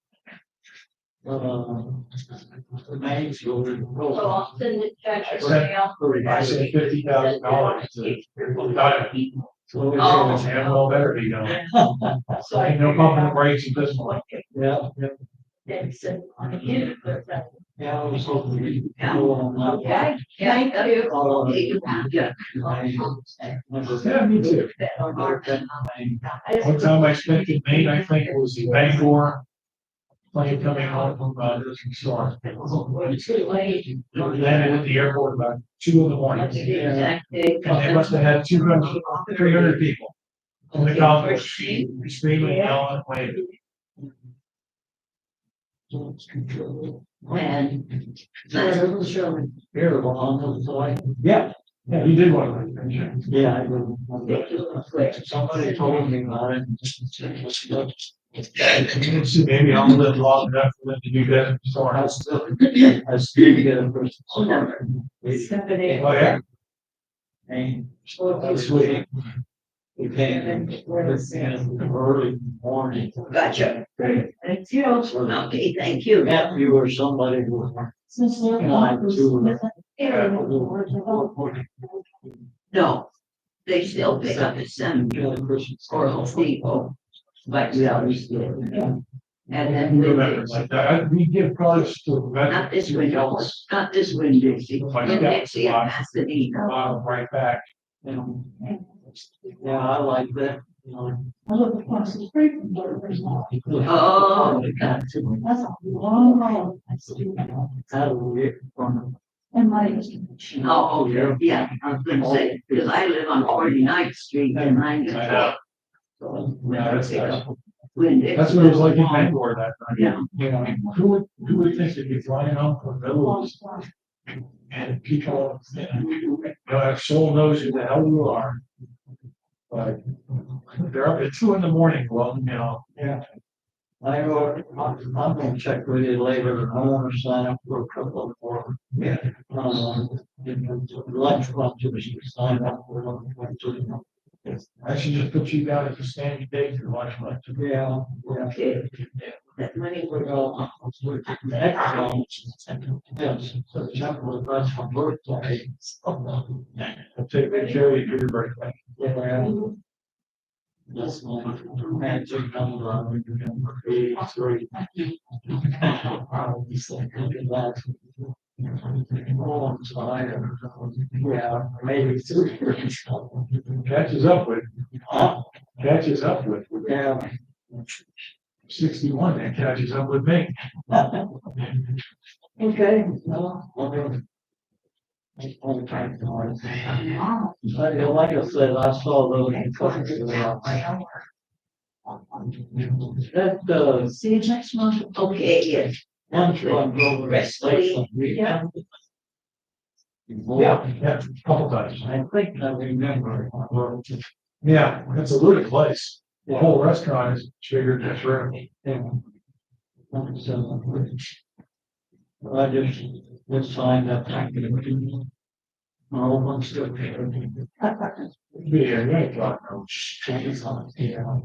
Main school. So I'll send it back to I said $50,000. So Oh. it's well better be going. So ain't no pumping the brakes at this point. Yeah, yeah. Yeah, I was hoping we could go on that. Okay, thank you. Oh, Yeah. Yeah, me too. One time I spent in Maine, I think it was the Bangor plane coming home from the store. Landed at the airport about 2 in the morning. And they must have had 200, 300 people. And the conference, screaming, yelling, waving. And. Here, long, so I. Yeah, yeah, you did one of them. Yeah, I did. Somebody told me about it. Maybe I'll live long enough for them to do that. So I I still get a person. Oh, yeah. And this week. We came in early morning. Gotcha. Thank you. Okay, thank you. If you were somebody who. No, they still pick up at 7 or Home Depot. But we always do. And then Remember, like that, we give cars to not this veterans. window, not this window, Dixie. Like In that. Dixie and Pasadena. Right back. Yeah, I like that, you know. Oh, How do we get from. oh, yeah, I was gonna say, because I live on 49th Street and I I know. know. So, Yeah, that's pick nice. up wind. That's what it was like in Bangor that night. Yeah. You know, who would think they'd be flying off the villas and people, you know, if soul knows who the hell you are. But they're up at 2 in the morning, well, you know. Yeah. I'm gonna check with you later, I wanna sign up for a couple of more. Yeah. Lunch clubs, sign up for one. I should just put you down as a standing date for lunch month. Yeah, yeah. Okay. That money We're will going, yes, September, that's my birthday. I'll take good care of you for your birthday. Yeah. That's my magic number, I'm gonna be 83. Oh, I'm tired. Yeah, maybe 3 years. Catches up with, catches up with. Yeah. 61, that catches up with me. Okay. No, okay. Okay. Like I said, I saw those. That, see you next month. Okay, yes. lunch one over at Station. Yeah. Yeah, yeah, a couple times. I think I remember. Yeah, it's a little place. The whole restaurant is bigger than this room. Yeah. So, I just signed up. Oh, I'm still here. Yeah.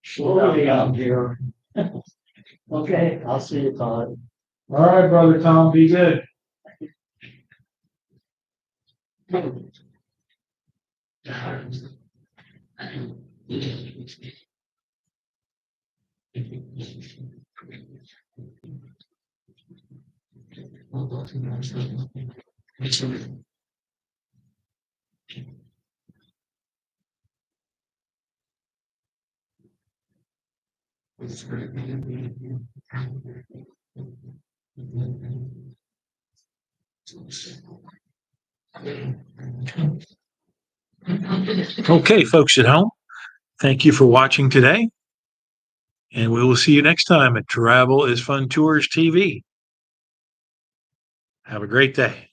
Slowly out here. Okay, I'll see you, Todd. All right, brother Tom, be good. Okay, folks at home, thank you for watching today. And we will see you next time at Travel is Fun Tours TV. Have a great day.